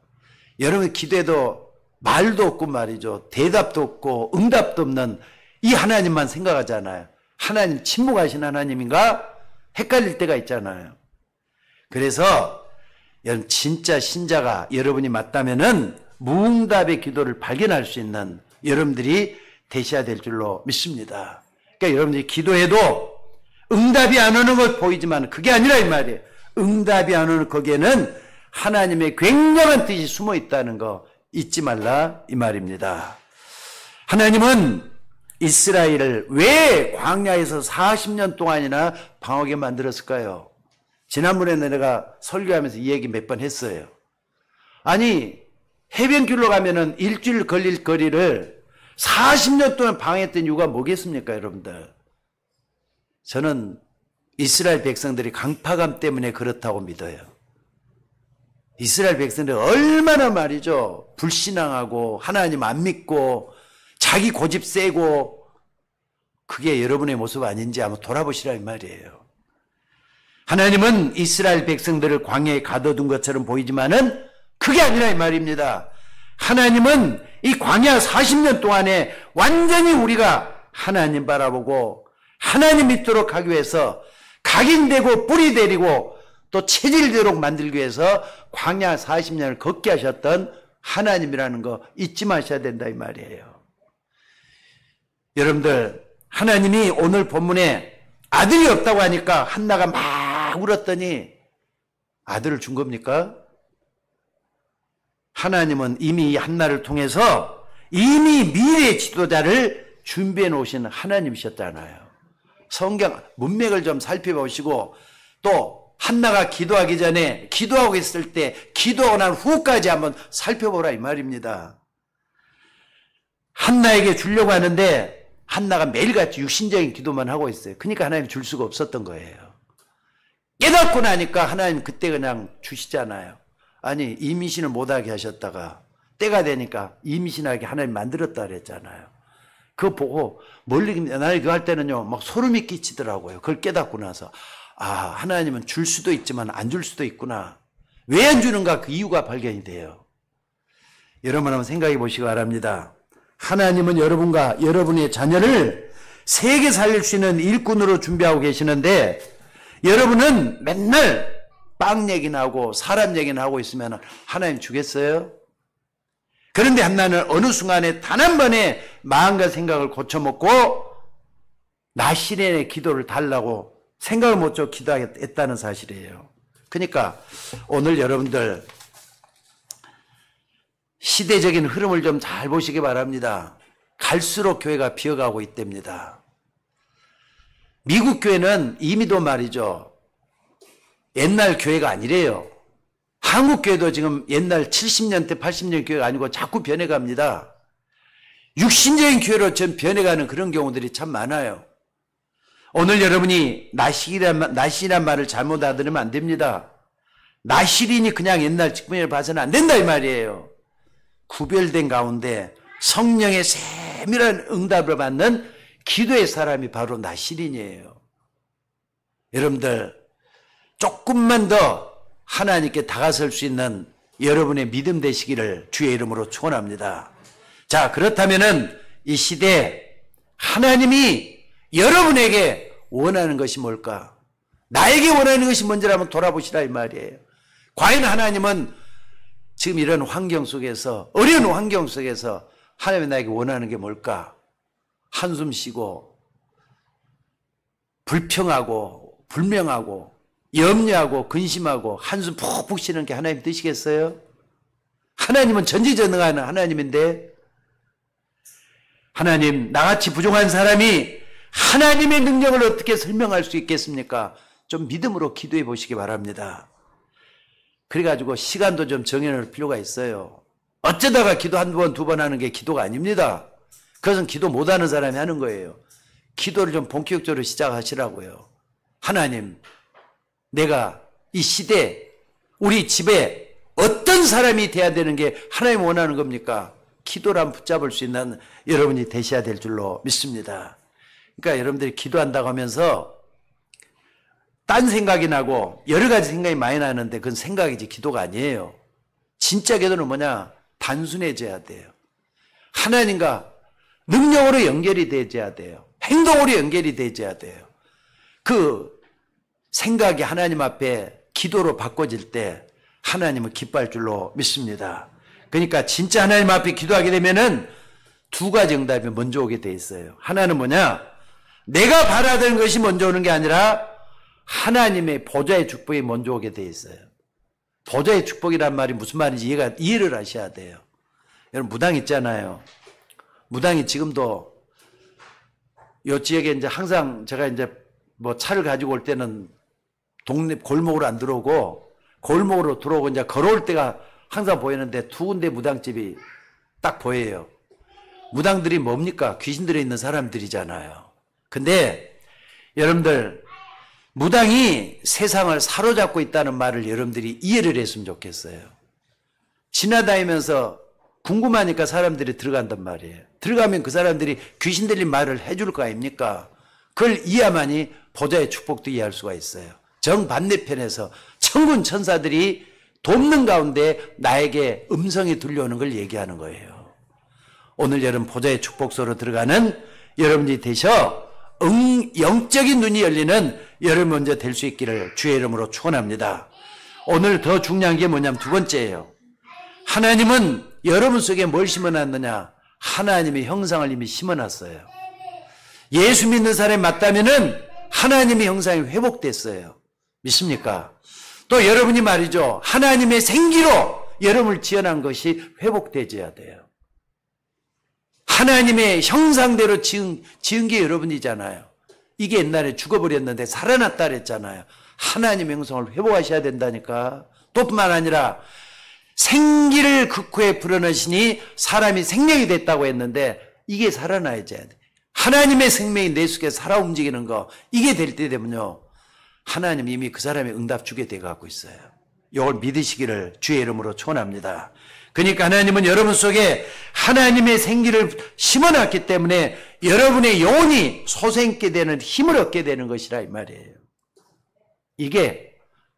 여러분 기도해도 말도 없고 말이죠. 대답도 없고 응답도 없는 이 하나님만 생각하잖아요. 하나님 침묵하신 하나님인가? 헷갈릴 때가 있잖아요. 그래서 여러분 진짜 신자가 여러분이 맞다면은 무응답의 기도를 발견할 수 있는 여러분들이 되셔야 될 줄로 믿습니다. 그러니까 여러분들이 기도해도 응답이 안 오는 것 보이지만 그게 아니라 이 말이에요. 응답이 안 오는 거기에는 하나님의 굉장한 뜻이 숨어 있다는 거 잊지 말라 이 말입니다. 하나님은 이스라엘을 왜 광야에서 40년 동안이나 방황하게 만들었을까요? 지난번에 내가 설교하면서 이 얘기 몇 번 했어요. 아니 해변길로 가면은 일주일 걸릴 거리를 40년 동안 방황했던 이유가 뭐겠습니까 여러분들? 저는 이스라엘 백성들이 강파감 때문에 그렇다고 믿어요. 이스라엘 백성들이 얼마나 말이죠. 불신앙하고 하나님 안 믿고 자기 고집 세고 그게 여러분의 모습 아닌지 한번 돌아보시라 이 말이에요. 하나님은 이스라엘 백성들을 광야에 가둬둔 것처럼 보이지만은 그게 아니라 이 말입니다. 하나님은 이 광야 40년 동안에 완전히 우리가 하나님 바라보고 하나님 믿도록 하기 위해서 각인되고 뿌리 내리고 또 체질되도록 만들기 위해서 광야 40년을 걷게 하셨던 하나님이라는 거 잊지 마셔야 된다 이 말이에요. 여러분들 하나님이 오늘 본문에 아들이 없다고 하니까 한나가 막 울었더니 아들을 준 겁니까? 하나님은 이미 한나를 통해서 이미 미래 지도자를 준비해 놓으신 하나님이셨잖아요. 성경 문맥을 좀 살펴보시고 또 한나가 기도하기 전에 기도하고 있을 때 기도하고 난 후까지 한번 살펴보라 이 말입니다. 한나에게 주려고 하는데 한나가 매일같이 육신적인 기도만 하고 있어요. 그러니까 하나님 줄 수가 없었던 거예요. 깨닫고 나니까 하나님 그때 그냥 주시잖아요. 아니 임신을 못하게 하셨다가 때가 되니까 임신하게 하나님 만들었다 그랬잖아요. 그거 보고 멀리 나를 그거 할 때는요 막 소름이 끼치더라고요. 그걸 깨닫고 나서 아 하나님은 줄 수도 있지만 안 줄 수도 있구나. 왜 안 주는가 그 이유가 발견이 돼요. 여러분 한번 생각해 보시기 바랍니다. 하나님은 여러분과 여러분의 자녀를 세계 살릴 수 있는 일꾼으로 준비하고 계시는데 여러분은 맨날 빵 얘기나 하고 사람 얘기나 하고 있으면 하나님 주겠어요? 그런데 한나는 어느 순간에 단 한 번의 마음과 생각을 고쳐먹고 나시린의 기도를 달라고 생각을 못하고 기도했다는 사실이에요. 그러니까 오늘 여러분들 시대적인 흐름을 좀 잘 보시기 바랍니다. 갈수록 교회가 비어가고 있답니다. 미국 교회는 이미도 말이죠. 옛날 교회가 아니래요. 한국 교회도 지금 옛날 70년대 80년 교회가 아니고 자꾸 변해갑니다. 육신적인 교회로 좀 변해가는 그런 경우들이 참 많아요. 오늘 여러분이 나시란 말을 잘못 알아들으면 안 됩니다. 나시린이 그냥 옛날 직분을 봐서는 안 된다 이 말이에요. 구별된 가운데 성령의 세밀한 응답을 받는 기도의 사람이 바로 나시린이에요. 여러분들 조금만 더 하나님께 다가설 수 있는 여러분의 믿음 되시기를 주의 이름으로 축원합니다. 자, 그렇다면은 이 시대에 하나님이 여러분에게 원하는 것이 뭘까? 나에게 원하는 것이 뭔지를 돌아보시라 이 말이에요. 과연 하나님은 지금 이런 환경 속에서 어려운 환경 속에서 하나님이 나에게 원하는 게 뭘까? 한숨 쉬고 불평하고 불명하고 염려하고 근심하고 한숨 푹푹 쉬는 게 하나님 뜻이겠어요? 하나님은 전지전능한 하나님인데 하나님 나같이 부족한 사람이 하나님의 능력을 어떻게 설명할 수 있겠습니까? 좀 믿음으로 기도해 보시기 바랍니다. 그래가지고 시간도 좀 정해놓을 필요가 있어요. 어쩌다가 기도 한 번, 두 번 하는 게 기도가 아닙니다. 그것은 기도 못하는 사람이 하는 거예요. 기도를 좀 본격적으로 시작하시라고요. 하나님, 내가 이 시대, 우리 집에 어떤 사람이 돼야 되는 게 하나님 원하는 겁니까? 기도를 붙잡을 수 있는 여러분이 되셔야 될 줄로 믿습니다. 그러니까 여러분들이 기도한다고 하면서 딴 생각이 나고 여러 가지 생각이 많이 나는데 그건 생각이지 기도가 아니에요. 진짜 기도는 뭐냐? 단순해져야 돼요. 하나님과 능력으로 연결이 되어야 돼요. 행동으로 연결이 되어야 돼요. 그 생각이 하나님 앞에 기도로 바꿔질 때 하나님은 기뻐할 줄로 믿습니다. 그러니까 진짜 하나님 앞에 기도하게 되면은 두 가지 응답이 먼저 오게 돼 있어요. 하나는 뭐냐? 내가 바라던 것이 먼저 오는 게 아니라 하나님의 보좌의 축복이 먼저 오게 돼 있어요. 보좌의 축복이란 말이 무슨 말인지 이해를 하셔야 돼요. 여러분 무당 있잖아요. 무당이 지금도 요 지역에 이제 항상 제가 이제 뭐 차를 가지고 올 때는 동네 골목으로 안 들어오고 골목으로 들어오고 이제 걸어올 때가 항상 보이는데 두 군데 무당집이 딱 보여요. 무당들이 뭡니까? 귀신 들어있는 사람들이잖아요. 근데 여러분들 무당이 세상을 사로잡고 있다는 말을 여러분들이 이해를 했으면 좋겠어요. 지나다니면서 궁금하니까 사람들이 들어간단 말이에요. 들어가면 그 사람들이 귀신 들린 말을 해줄 거 아닙니까? 그걸 이해야만이 보좌의 축복도 이해할 수가 있어요. 정반대편에서 천군 천사들이 돕는 가운데 나에게 음성이 들려오는 걸 얘기하는 거예요. 오늘 여러분 보좌의 축복소로 들어가는 여러분이 되셔 영적인 눈이 열리는 여러분 먼저 될 수 있기를 주의 이름으로 축원합니다. 오늘 더 중요한 게 뭐냐면 두 번째예요. 하나님은 여러분 속에 뭘 심어놨느냐? 하나님의 형상을 이미 심어놨어요. 예수 믿는 사람이 맞다면은 하나님의 형상이 회복됐어요. 믿습니까? 또 여러분이 말이죠. 하나님의 생기로 여러분을 지어난 것이 회복되어야 돼요. 하나님의 형상대로 지은 게 여러분이잖아요. 이게 옛날에 죽어버렸는데 살아났다 그랬잖아요. 하나님의 형상을 회복하셔야 된다니까. 또 뿐만 아니라 생기를 극후에 불어넣으시니 사람이 생명이 됐다고 했는데 이게 살아나야 돼. 하나님의 생명이 내 속에 살아 움직이는 거, 이게 될 때 되면요, 하나님 이미 그 사람의 응답 주게 돼 갖고 있어요. 이걸 믿으시기를 주의 이름으로 축원합니다. 그러니까 하나님은 여러분 속에 하나님의 생기를 심어놨기 때문에 여러분의 영혼이 솟아있게 되는 힘을 얻게 되는 것이라 이 말이에요. 이게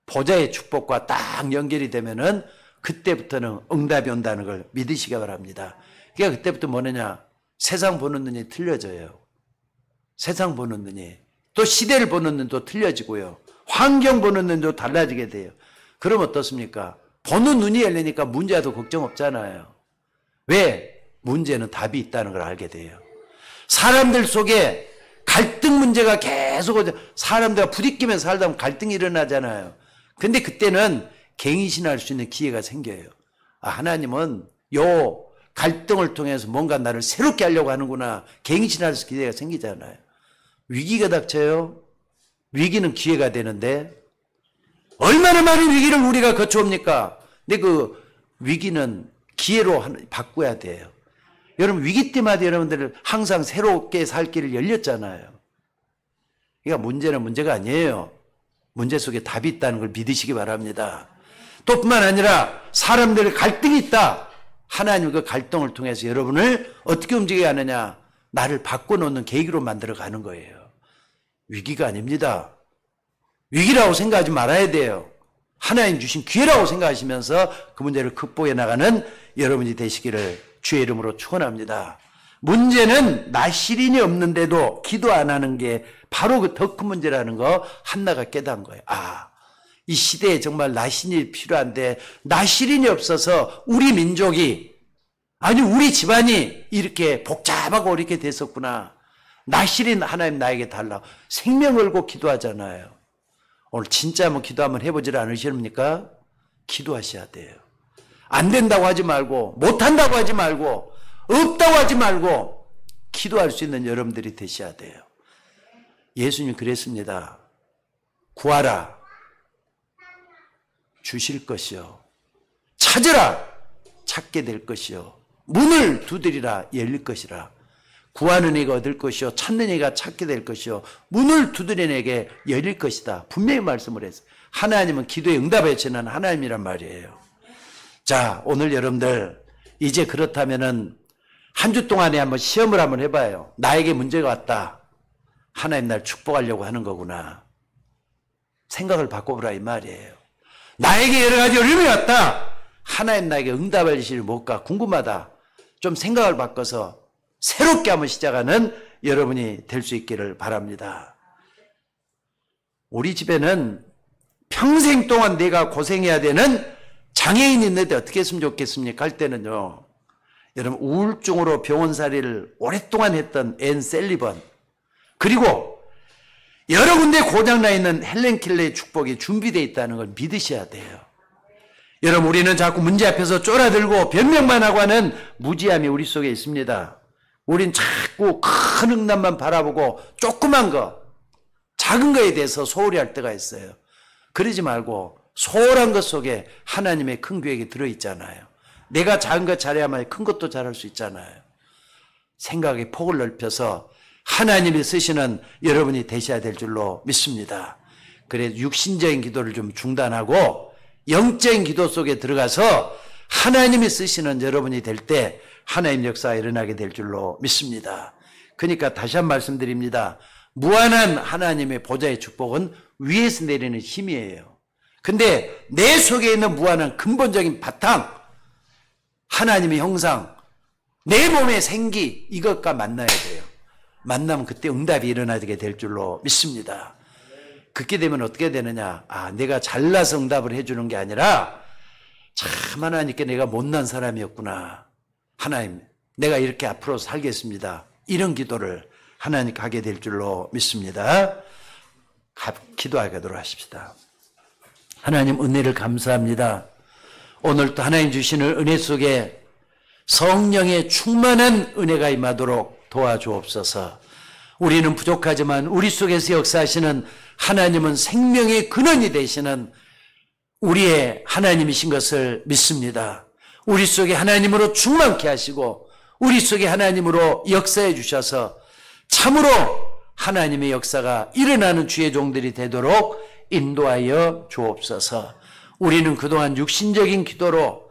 보좌의 축복과 딱 연결이 되면은 그때부터는 응답이 온다는 걸 믿으시기 바랍니다. 그러니까 그때부터 뭐느냐, 세상 보는 눈이 틀려져요. 세상 보는 눈이, 또 시대를 보는 눈도 틀려지고요, 환경 보는 눈도 달라지게 돼요. 그럼 어떻습니까? 보는 눈이 열리니까 문제도 걱정 없잖아요. 왜? 문제는 답이 있다는 걸 알게 돼요. 사람들 속에 갈등 문제가 계속, 사람들과 부딪히면 살다 보면 갈등이 일어나잖아요. 근데 그때는 갱신할 수 있는 기회가 생겨요. 아, 하나님은 요 갈등을 통해서 뭔가 나를 새롭게 하려고 하는구나. 갱신할 수 있는 기회가 생기잖아요. 위기가 닥쳐요. 위기는 기회가 되는데 얼마나 많은 위기를 우리가 거쳐옵니까? 근데 그 위기는 기회로 바꿔야 돼요. 여러분, 위기 때마다 여러분들 항상 새롭게 살 길을 열렸잖아요. 그러니까 문제는 문제가 아니에요. 문제 속에 답이 있다는 걸 믿으시기 바랍니다. 또 뿐만 아니라 사람들의 갈등이 있다. 하나님 그 갈등을 통해서 여러분을 어떻게 움직여야 하느냐, 나를 바꿔놓는 계기로 만들어가는 거예요. 위기가 아닙니다. 위기라고 생각하지 말아야 돼요. 하나님 주신 기회라고 생각하시면서 그 문제를 극복해 나가는 여러분이 되시기를 주의 이름으로 축원합니다. 문제는 나시린이 없는데도 기도 안 하는 게 바로 그 더 큰 문제라는 거 한나가 깨달은 거예요. 아, 이 시대에 정말 나시린이 필요한데 나시린이 없어서 우리 민족이, 아니 우리 집안이 이렇게 복잡하고 이렇게 됐었구나. 나시린 하나님 나에게 달라. 생명 걸고 기도하잖아요. 오늘 진짜 한번 기도 한번 해보질 않으십니까? 기도하셔야 돼요. 안 된다고 하지 말고, 못한다고 하지 말고, 없다고 하지 말고 기도할 수 있는 여러분들이 되셔야 돼요. 예수님 그랬습니다. 구하라, 주실 것이요. 찾으라, 찾게 될 것이요. 문을 두드리라, 열릴 것이라. 구하는 이가 얻을 것이요, 찾는 이가 찾게 될 것이요, 문을 두드리는 이에게 열릴 것이다. 분명히 말씀을 했어요. 하나님은 기도에 응답해 주시는 하나님이란 말이에요. 자, 오늘 여러분들 이제 그렇다면은 한 주 동안에 한번 시험을 한번 해봐요. 나에게 문제가 왔다. 하나님 날 축복하려고 하는 거구나. 생각을 바꿔보라 이 말이에요. 나에게 여러 가지 어려움이 왔다. 하나님 나에게 응답할 일이 뭘까 궁금하다. 좀 생각을 바꿔서 새롭게 한번 시작하는 여러분이 될 수 있기를 바랍니다. 우리 집에는 평생 동안 내가 고생해야 되는 장애인이 있는데 어떻게 했으면 좋겠습니까? 할 때는요, 여러분 우울증으로 병원살이를 오랫동안 했던 앤 셀리번, 그리고 여러 군데 고장나 있는 헬렌 켈러의 축복이 준비되어 있다는 걸 믿으셔야 돼요. 여러분, 우리는 자꾸 문제 앞에서 쫄아들고 변명만 하고 하는 무지함이 우리 속에 있습니다. 우린 자꾸 큰 응답만 바라보고 조그만 거, 작은 거에 대해서 소홀히 할 때가 있어요. 그러지 말고 소홀한 것 속에 하나님의 큰 계획이 들어있잖아요. 내가 작은 것 잘해야만 큰 것도 잘할 수 있잖아요. 생각의 폭을 넓혀서 하나님이 쓰시는 여러분이 되셔야 될 줄로 믿습니다. 그래서 육신적인 기도를 좀 중단하고 영적인 기도 속에 들어가서 하나님이 쓰시는 여러분이 될 때 하나님 역사가 일어나게 될 줄로 믿습니다. 그러니까 다시 한 번 말씀드립니다. 무한한 하나님의 보좌의 축복은 위에서 내리는 힘이에요. 근데 내 속에 있는 무한한 근본적인 바탕, 하나님의 형상, 내 몸의 생기, 이것과 만나야 돼요. 만나면 그때 응답이 일어나게 될 줄로 믿습니다. 그렇게 되면 어떻게 되느냐? 아, 내가 잘나서 응답을 해주는 게 아니라 참 하나님께 내가 못난 사람이었구나. 하나님, 내가 이렇게 앞으로 살겠습니다. 이런 기도를 하나님께 하게 될 줄로 믿습니다. 기도하도록 하십시다. 하나님, 은혜를 감사합니다. 오늘도 하나님 주시는 은혜 속에 성령의 충만한 은혜가 임하도록 도와주옵소서. 우리는 부족하지만 우리 속에서 역사하시는 하나님은 생명의 근원이 되시는 우리의 하나님이신 것을 믿습니다. 우리 속에 하나님으로 충만케 하시고 우리 속에 하나님으로 역사해 주셔서 참으로 하나님의 역사가 일어나는 주의 종들이 되도록 인도하여 주옵소서. 우리는 그동안 육신적인 기도로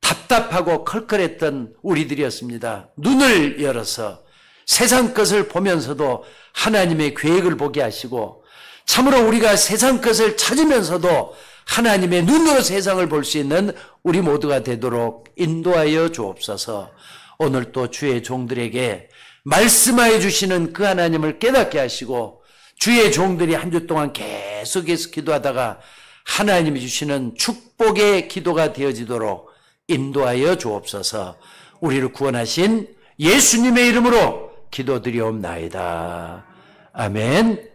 답답하고 컬컬했던 우리들이었습니다. 눈을 열어서 세상 것을 보면서도 하나님의 계획을 보게 하시고, 참으로 우리가 세상 것을 찾으면서도 하나님의 눈으로 세상을 볼 수 있는 우리 모두가 되도록 인도하여 주옵소서. 오늘 또 주의 종들에게 말씀하여 주시는 그 하나님을 깨닫게 하시고, 주의 종들이 한 주 동안 계속해서 기도하다가 하나님이 주시는 축복의 기도가 되어지도록 인도하여 주옵소서. 우리를 구원하신 예수님의 이름으로 기도드리옵나이다. 아멘.